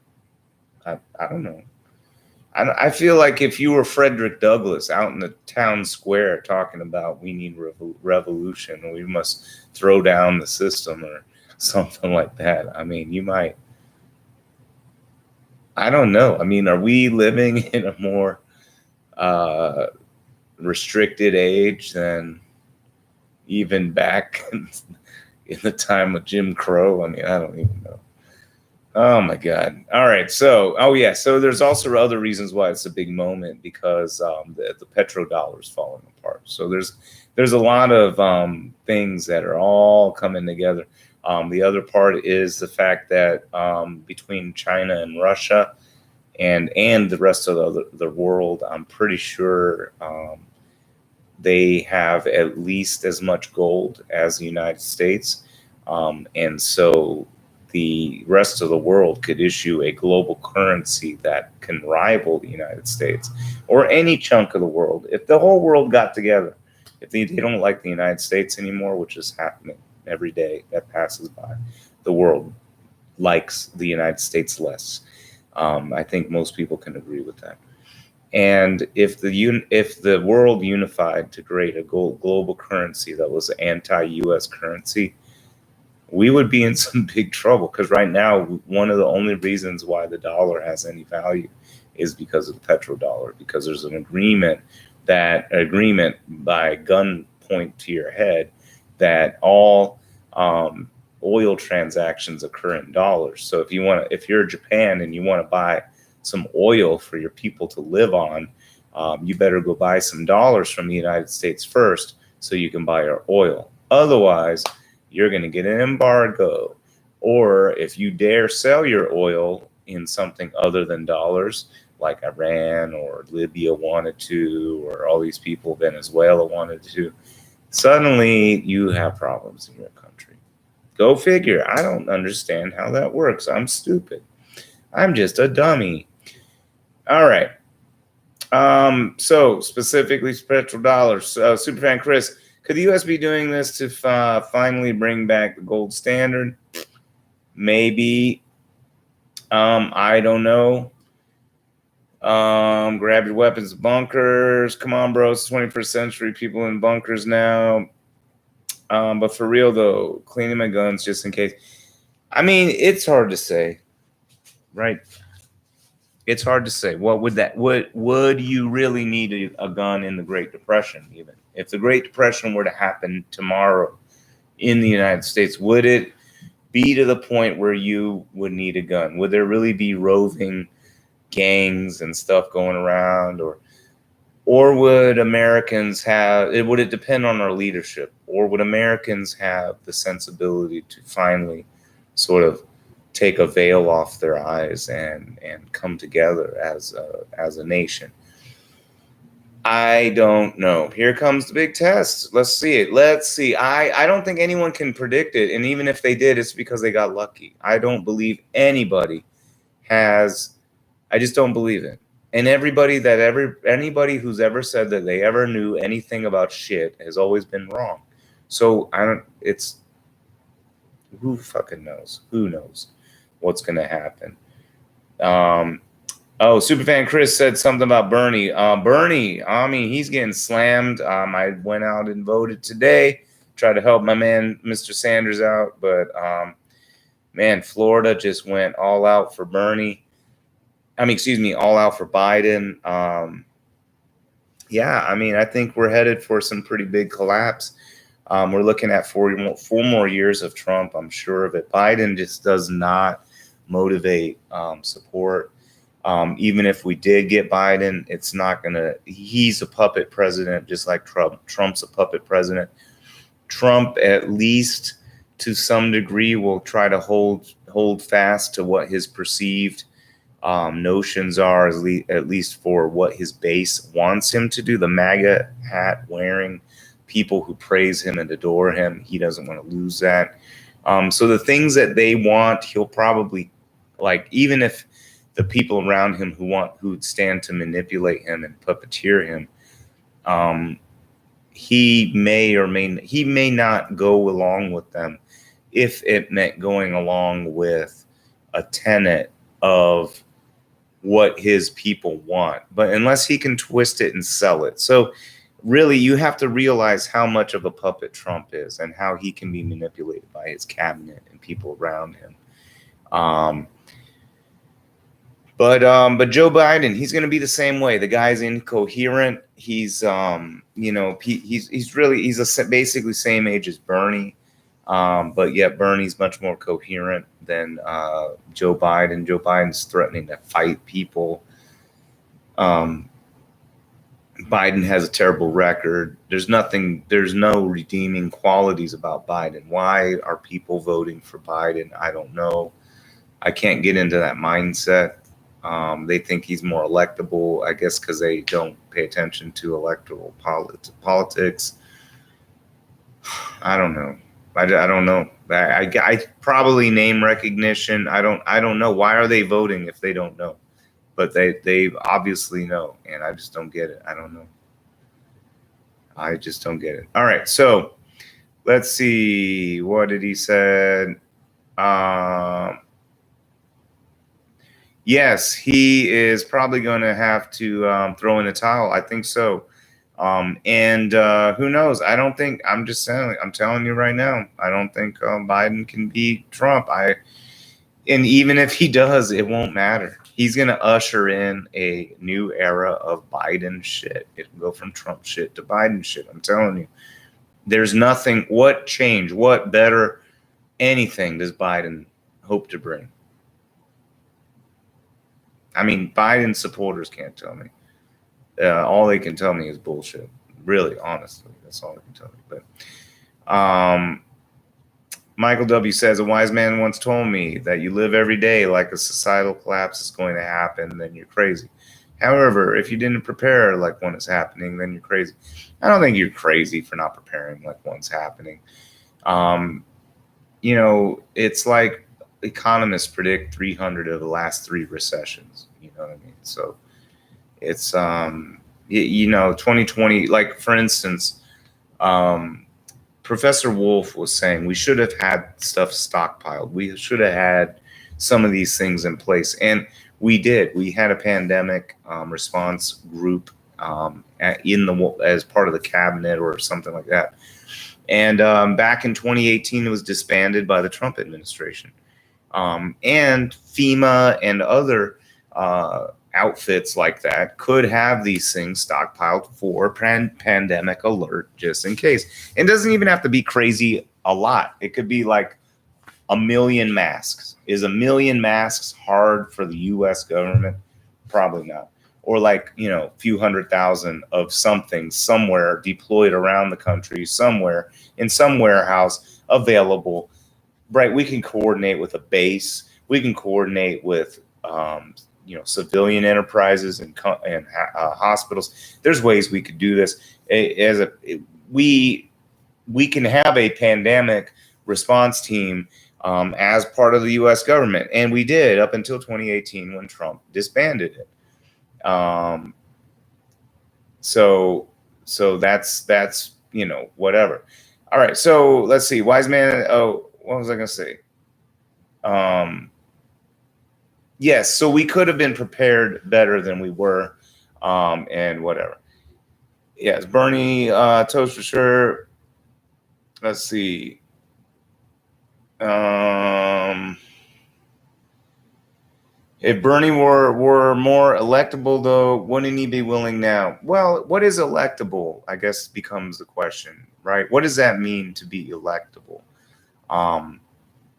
I don't know. I feel like if you were Frederick Douglass out in the town square talking about we need revolution, or we must throw down the system or something like that, I mean, you might. I don't know. I mean, are we living in a more restricted age than even back in the time of Jim Crow? I mean, I don't even know. Oh my God. All right. So there's also other reasons why it's a big moment, because the petrodollar is falling apart. So there's a lot of things that are all coming together. The other part is the fact that between China and Russia and the rest of the world, I'm pretty sure they have at least as much gold as the United States. And so the rest of the world could issue a global currency that can rival the United States or any chunk of the world. If the whole world got together, if they don't like the United States anymore, which is happening every day that passes by, the world likes the United States less. I think most people can agree with that. And if the world unified to create a global currency that was anti-U.S. currency, we would be in some big trouble, because right now one of the only reasons why the dollar has any value is because of the petrodollar, because there's an agreement by gunpoint to your head that all oil transactions occur in dollars. So if you're Japan and you want to buy some oil for your people to live on, you better go buy some dollars from the United States first so you can buy our oil. Otherwise, you're going to get an embargo. Or if you dare sell your oil in something other than dollars, like Iran or Libya wanted to, or all these people, Venezuela wanted to, suddenly you have problems in your country. Go figure. I don't understand how that works. I'm stupid. I'm just a dummy. All right. So specifically petrodollars. Superfan Chris, could the U.S. be doing this to finally bring back the gold standard? Maybe. I don't know. Grab your weapons, bunkers. Come on, bro. It's 21st century. People in bunkers now. But for real, though, cleaning my guns just in case. I mean, it's hard to say, right? It's hard to say. What would you really need a gun in the Great Depression? Even if the Great Depression were to happen tomorrow in the United States, would it be to the point where you would need a gun? Would there really be roving gangs and stuff going around, or would Americans have it? Would it depend on our leadership, or would Americans have the sensibility to finally sort of take a veil off their eyes and come together as a nation? I don't know. Here comes the big test. Let's see it. Let's see. I don't think anyone can predict it. And even if they did, it's because they got lucky. I don't believe anybody has. I just don't believe it. And anybody who's ever said that they ever knew anything about shit has always been wrong. So who fucking knows? Who knows what's going to happen? Superfan Chris said something about Bernie. Bernie, I mean, he's getting slammed. I went out and voted today, tried to help my man, Mr. Sanders, out. But, man, Florida just went all out for Bernie. All out for Biden. Yeah, I mean, I think we're headed for some pretty big collapse. We're looking at four more years of Trump. I'm sure of it. Biden just does not motivate support. Even if we did get Biden, it's not he's a puppet president, just like Trump. Trump's a puppet president. Trump, at least to some degree, will try to hold fast to what his perceived notions are, at least for what his base wants him to do. The MAGA hat wearing people who praise him and adore him, he doesn't want to lose that. So the things that they want, he'll probably, like, even if the people around him who'd stand to manipulate him and puppeteer him, he may not go along with them if it meant going along with a tenet of what his people want, but unless he can twist it and sell it. So really, you have to realize how much of a puppet Trump is and how he can be manipulated by his cabinet and people around him. But Joe Biden, he's going to be the same way. The guy's incoherent. He's basically same age as Bernie. But yet Bernie's much more coherent than Joe Biden. Joe Biden's threatening to fight people. Biden has a terrible record. There's no redeeming qualities about Biden. Why are people voting for Biden? I don't know. I can't get into that mindset. They think he's more electable, I guess, because they don't pay attention to electoral politics. I don't know. I don't know. I probably name recognition. I don't know. Why are they voting if they don't know? But they obviously know, and I just don't get it. I don't know. I just don't get it. All right, so let's see. What did he say? Yes, he is probably going to have to throw in a towel. I think so. And who knows? I don't think. I'm just saying. I'm telling you right now. I don't think Biden can beat Trump. And even if he does, it won't matter. He's going to usher in a new era of Biden shit. It will go from Trump shit to Biden shit. I'm telling you. There's nothing. What change? What better? Anything does Biden hope to bring? I mean, Biden supporters can't tell me. All they can tell me is bullshit. Really, honestly, that's all they can tell me. But Michael W. says, a wise man once told me that you live every day like a societal collapse is going to happen, then you're crazy. However, if you didn't prepare like one is happening, then you're crazy. I don't think you're crazy for not preparing like one's happening. You know, it's like economists predict 300 of the last 3 recessions. You know what I mean? So it's, you know, 2020, like for instance, Professor Wolf was saying we should have had stuff stockpiled. We should have had some of these things in place. And we did. We had a pandemic response group as part of the cabinet or something like that. And back in 2018, it was disbanded by the Trump administration. And FEMA and other outfits like that could have these things stockpiled for pandemic alert just in case. It doesn't even have to be crazy a lot. It could be like 1 million masks. Is 1 million masks hard for the U.S. government? Probably not. Or like, you know, a few 100,000 of something somewhere deployed around the country, somewhere in some warehouse available. Right, we can coordinate with a base. We can coordinate with, you know, civilian enterprises and hospitals. There's ways we could do this. We can have a pandemic response team as part of the U.S. government, and we did up until 2018 when Trump disbanded it. So that's you know, whatever. All right, so let's see. Wise man. Oh, what was I going to say? Yes, so we could have been prepared better than we were, and whatever. Yes, Bernie, toast for sure. Let's see. If Bernie were more electable, though, wouldn't he be willing now? Well, what is electable, I guess, becomes the question, right? What does that mean to be electable?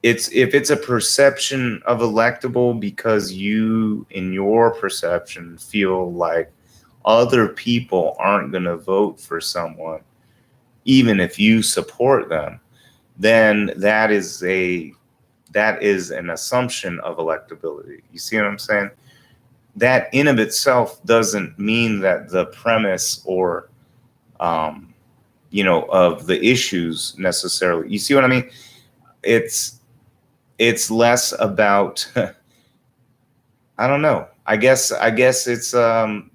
If it's a perception of electable because you, in your perception, feel like other people aren't going to vote for someone, even if you support them, then that is an assumption of electability. You see what I'm saying? That in of itself doesn't mean that the premise or, you know, of the issues necessarily. You see what I mean? It's less about, I don't know. I guess it's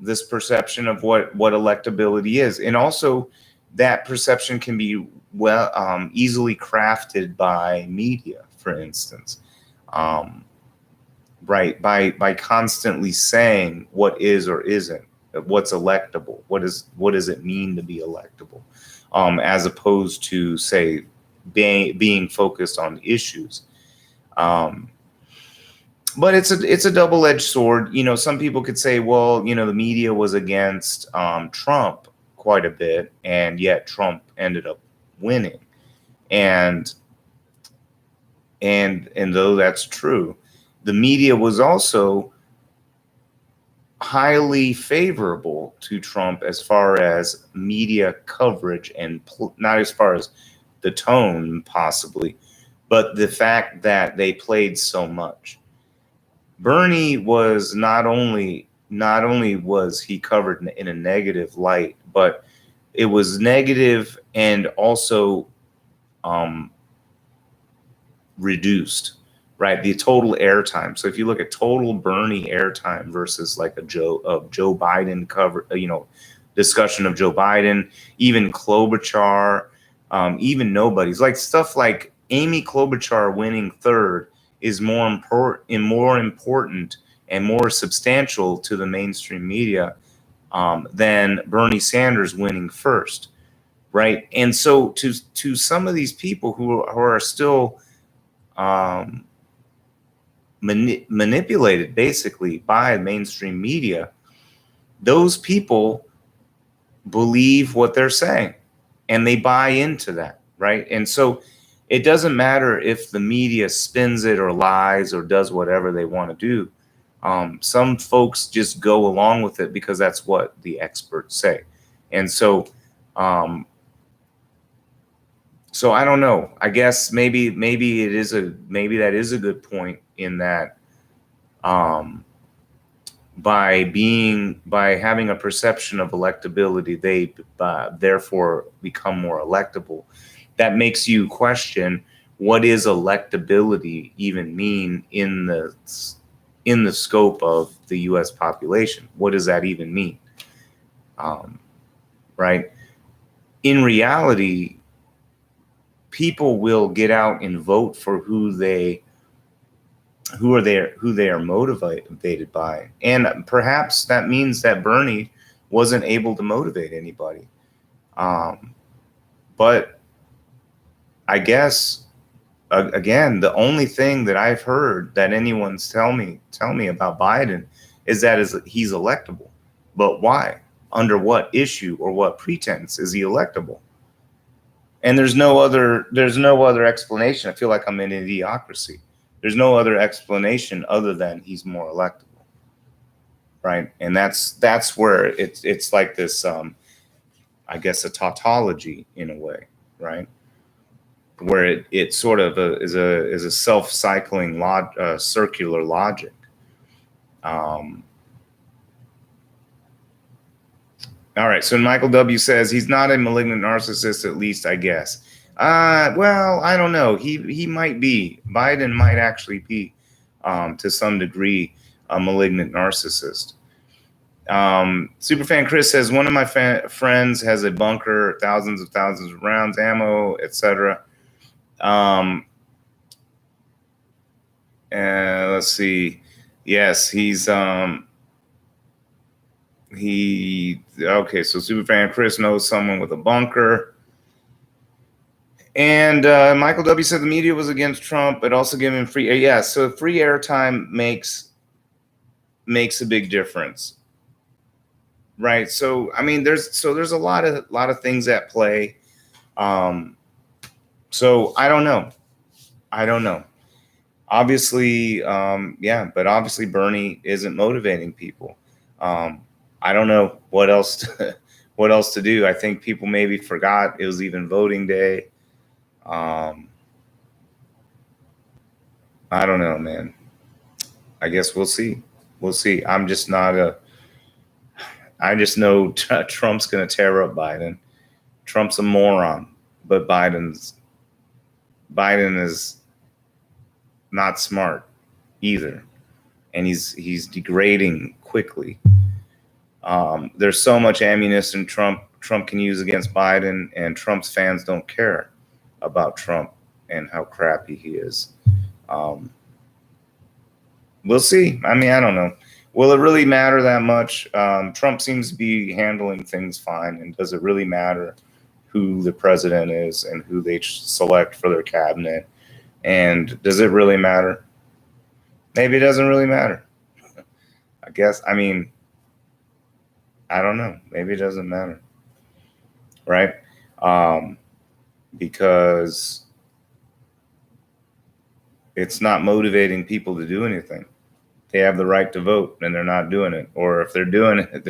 this perception of what electability is, and also that perception can be easily crafted by media, for instance, right? By constantly saying what is or isn't, what's electable, what does it mean to be electable, as opposed to say being focused on issues. But it's a double-edged sword. You know, some people could say, well, you know, the media was against Trump quite a bit, and yet Trump ended up winning. And though that's true, the media was also highly favorable to Trump as far as media coverage, and not as far as the tone possibly, but the fact that they played so much. Bernie was not only was he covered in a negative light, but it was negative and also reduced, right? The total airtime. So if you look at total Bernie airtime versus like a Joe Biden cover, discussion of Joe Biden, even Klobuchar, even nobody's like stuff like Amy Klobuchar winning third is more important and more substantial to the mainstream media than Bernie Sanders winning first, right? And so to some of these people who are still manipulated basically by mainstream media, those people believe what they're saying and they buy into that, right? And so it doesn't matter if the media spins it or lies or does whatever they want to do. Some folks just go along with it because that's what the experts say. And so so I don't know. I guess maybe that is a good point in that by having a perception of electability, they therefore become more electable. That makes you question, what is electability even mean in the scope of the U.S. population? What does that even mean? Right? In reality, people will get out and vote for who they are motivated by, and perhaps that means that Bernie wasn't able to motivate anybody. But I guess again, the only thing that I've heard that anyone's tell me about Biden is that he's electable. But why? Under what issue or what pretense is he electable? And there's no other explanation. I feel like I'm in an idiocracy. There's no other explanation other than he's more electable, right? And that's where it's like this, I guess, a tautology in a way, right? Where it sort of is a self-cycling circular logic. All right, so Michael W. says he's not a malignant narcissist, at least, I guess. Well, I don't know. He might be. Biden might actually be, to some degree, a malignant narcissist. Superfan Chris says, one of my friends has a bunker, thousands of rounds, ammo, etc. Let's see. Yes, he's okay, so Superfan Chris knows someone with a bunker. And Michael W. said the media was against Trump, but also giving him free air. Yeah, so free airtime makes a big difference, right? So I mean, there's a lot of things at play. So I don't know. Obviously, but obviously Bernie isn't motivating people. I don't know what else to do. I think people maybe forgot it was even voting day. I don't know, man. I guess we'll see. I just know Trump's going to tear up Biden. Trump's a moron, but Biden is not smart either. And he's degrading quickly. There's so much ammunition Trump can use against Biden, and Trump's fans don't care about Trump and how crappy he is. We'll see. I mean, I don't know. Will it really matter that much? Trump seems to be handling things fine. And does it really matter who the president is and who they select for their cabinet? And does it really matter? Maybe it doesn't really matter. I guess. I mean, I don't know. Maybe it doesn't matter. Right? Because it's not motivating people to do anything. They have the right to vote and they're not doing it. Or if they're doing it,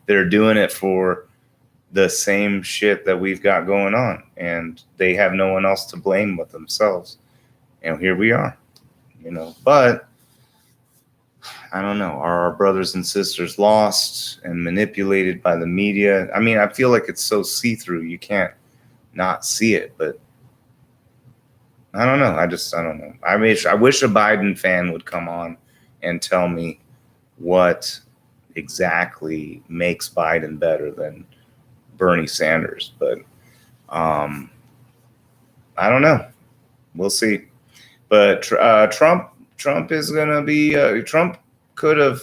they're doing it for the same shit that we've got going on. And they have no one else to blame but themselves. And here we are, but I don't know. Are our brothers and sisters lost and manipulated by the media? I mean, I feel like it's so see-through. You can't not see it, but I don't know. I don't know. I wish a Biden fan would come on and tell me what exactly makes Biden better than Bernie Sanders. But I don't know. We'll see. But Trump is going to be, Trump could have,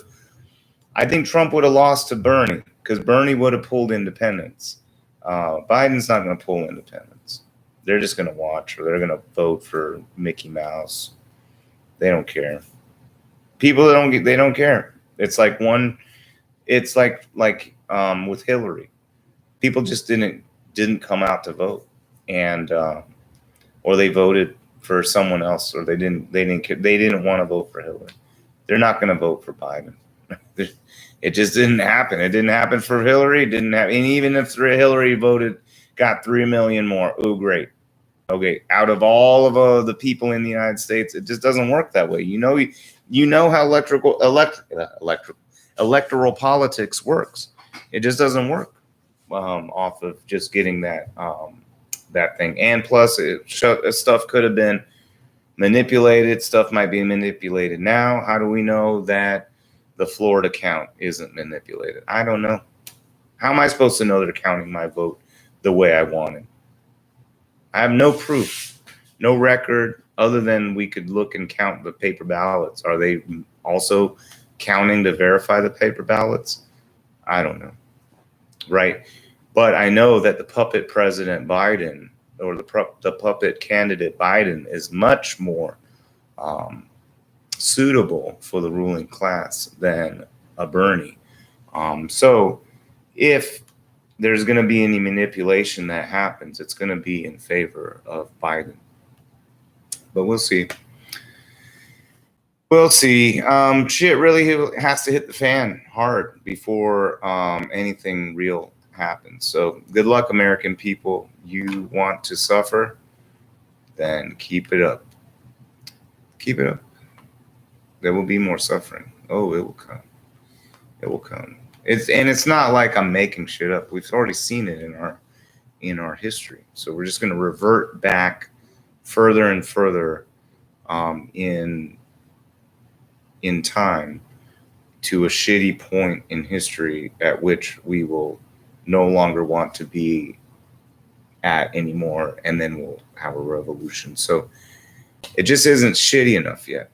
I think Trump would have lost to Bernie because Bernie would have pulled independents. Biden's not going to pull independents. They're just going to watch, or they're going to vote for Mickey Mouse. They don't care. People they don't care. It's like with Hillary. People just didn't come out to vote, and or they voted for someone else, or they didn't want to vote for Hillary. They're not going to vote for Biden. It just didn't happen. It didn't happen for Hillary. It didn't happen. And even if Hillary got 3 million more, oh great. Okay, out of all of the people in the United States, it just doesn't work that way. You know how electoral politics works. It just doesn't work off of just getting that thing. And plus, stuff could have been manipulated. Stuff might be manipulated now. How do we know that the Florida count isn't manipulated? I don't know. How am I supposed to know they're counting my vote the way I want it? I have no proof, no record, other than we could look and count the paper ballots. Are they also counting to verify the paper ballots? I don't know. Right. But I know that the puppet President Biden, or the puppet candidate Biden, is much more suitable for the ruling class than a Bernie. So if there's going to be any manipulation that happens, it's going to be in favor of Biden. But we'll see. We'll see. Shit really has to hit the fan hard before anything real happens. So good luck, American people. You want to suffer? Then keep it up. Keep it up. There will be more suffering. Oh, it will come. It will come. It's not like I'm making shit up. We've already seen it in our history. So we're just going to revert back further and further in time to a shitty point in history at which we will no longer want to be at anymore, and then we'll have a revolution. So it just isn't shitty enough yet.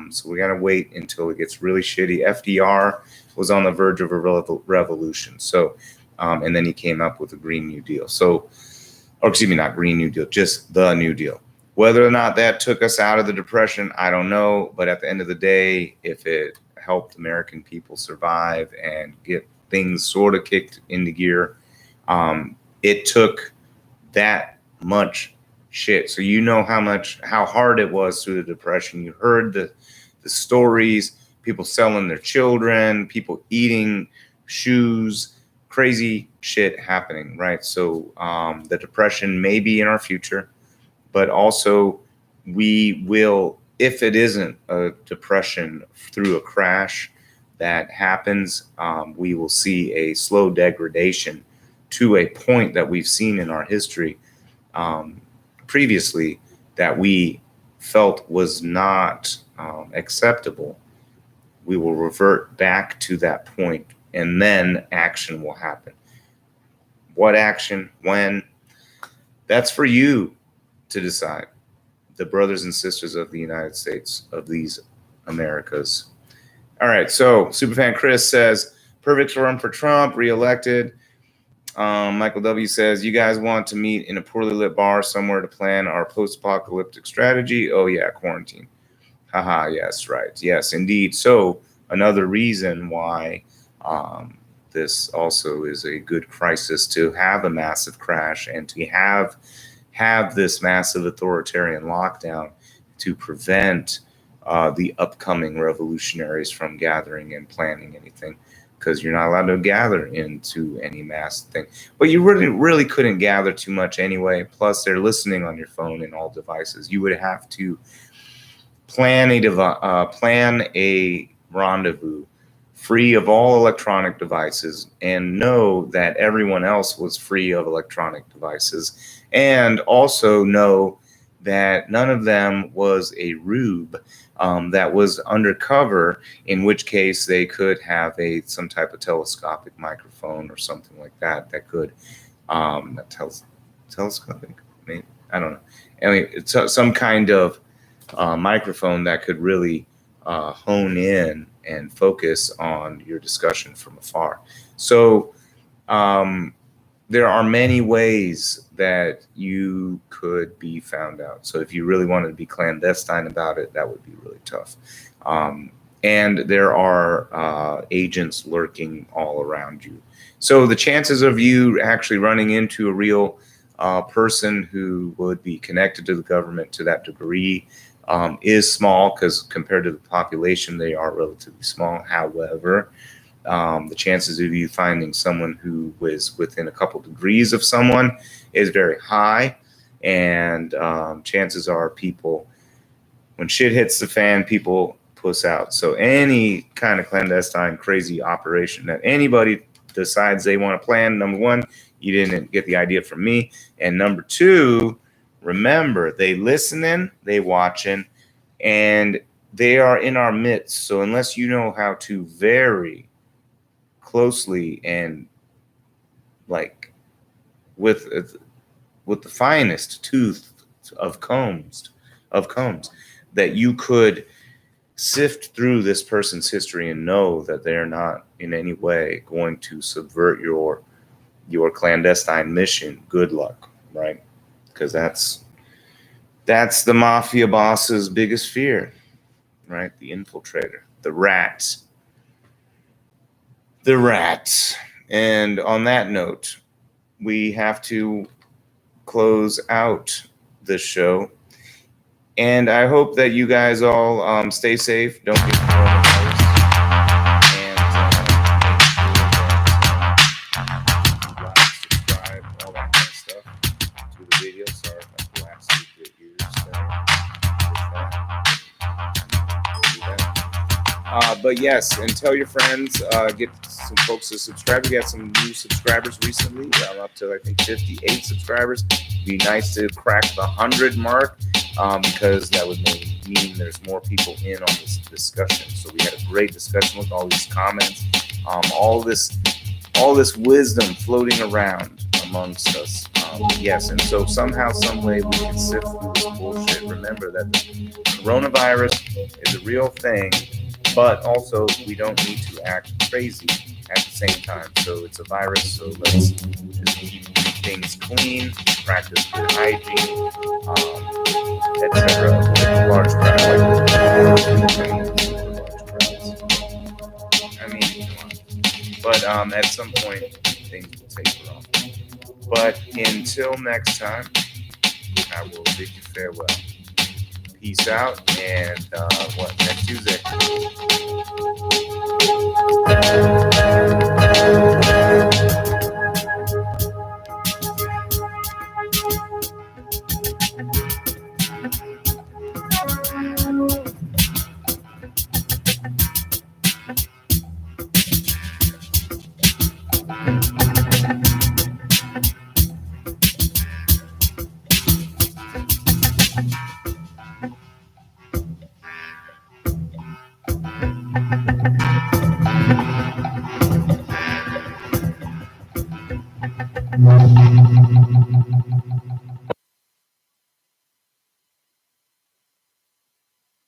So we got to wait until it gets really shitty. FDR was on the verge of a revolution. So, and then he came up with the Green New Deal. So, or excuse me, not Green New Deal, just the New Deal. Whether or not that took us out of the Depression, I don't know. But at the end of the day, if it helped American people survive and get things sort of kicked into gear, it took that much shit. So you know how hard it was through the Depression. You heard the stories, people selling their children, people eating shoes, crazy shit happening, right? So the Depression may be in our future, but also we will, if it isn't a depression through a crash that happens, we will see a slow degradation to a point that we've seen in our history previously that we felt was not acceptable. We will revert back to that point, and then action will happen. What action? When? That's for you to decide. The brothers and sisters of the United States, of these Americas. All right, so Superfan Chris says, perfect run for Trump, reelected. Michael W. says, you guys want to meet in a poorly lit bar somewhere to plan our post-apocalyptic strategy? Oh, yeah, quarantine. Haha, yes, right. Yes, indeed. So another reason why this also is a good crisis, to have a massive crash and to have this massive authoritarian lockdown to prevent the upcoming revolutionaries from gathering and planning anything. Because you're not allowed to gather into any mass thing. But you really couldn't gather too much anyway. Plus, they're listening on your phone and all devices. You would have to plan a rendezvous free of all electronic devices, and know that everyone else was free of electronic devices, and also know that none of them was a rube that was undercover, in which case they could have some type of telescopic microphone or something like that could telescopic, maybe, I don't know. Anyway, it's some kind of microphone that could really hone in and focus on your discussion from afar. So there are many ways that you could be found out. So if you really wanted to be clandestine about it, that would be really tough. And there are agents lurking all around you. So the chances of you actually running into a real person who would be connected to the government to that degree is small, because compared to the population, they are relatively small. However, the chances of you finding someone who was within a couple degrees of someone is very high. And chances are people, when shit hits the fan, people puss out. So any kind of clandestine, crazy operation that anybody decides they want to plan, number one, you didn't get the idea from me. And number two, remember, they listening, they watching, and they are in our midst. So unless you know how to very closely and like with the finest tooth of combs, that you could sift through this person's history and know that they're not in any way going to subvert your clandestine mission, good luck, right? Because that's the mafia boss's biggest fear, right? The infiltrator, the rats. And on that note, we have to close out this show. And I hope that you guys all stay safe. Don't get coronavirus. And make sure that like, subscribe, all that kind of stuff to the video. Sorry if I blasted your ears there. But yes, and tell your friends, get some folks to subscribe. We got some new subscribers recently. I'm up to, I think, 58 subscribers. It'd be nice to crack the 100 mark. Because that would mean there's more people in on this discussion. So we had a great discussion with all these comments, all this wisdom floating around amongst us. Yes, and so somehow, some way, we can sift through this bullshit. Remember that the coronavirus is a real thing, but also we don't need to act crazy at the same time. So it's a virus, so let's just keep things clean, practice good hygiene, etc. Large crowd, I mean, come on. But at some point, things will taper off. But until next time, I will bid you farewell. Peace out, and next Tuesday?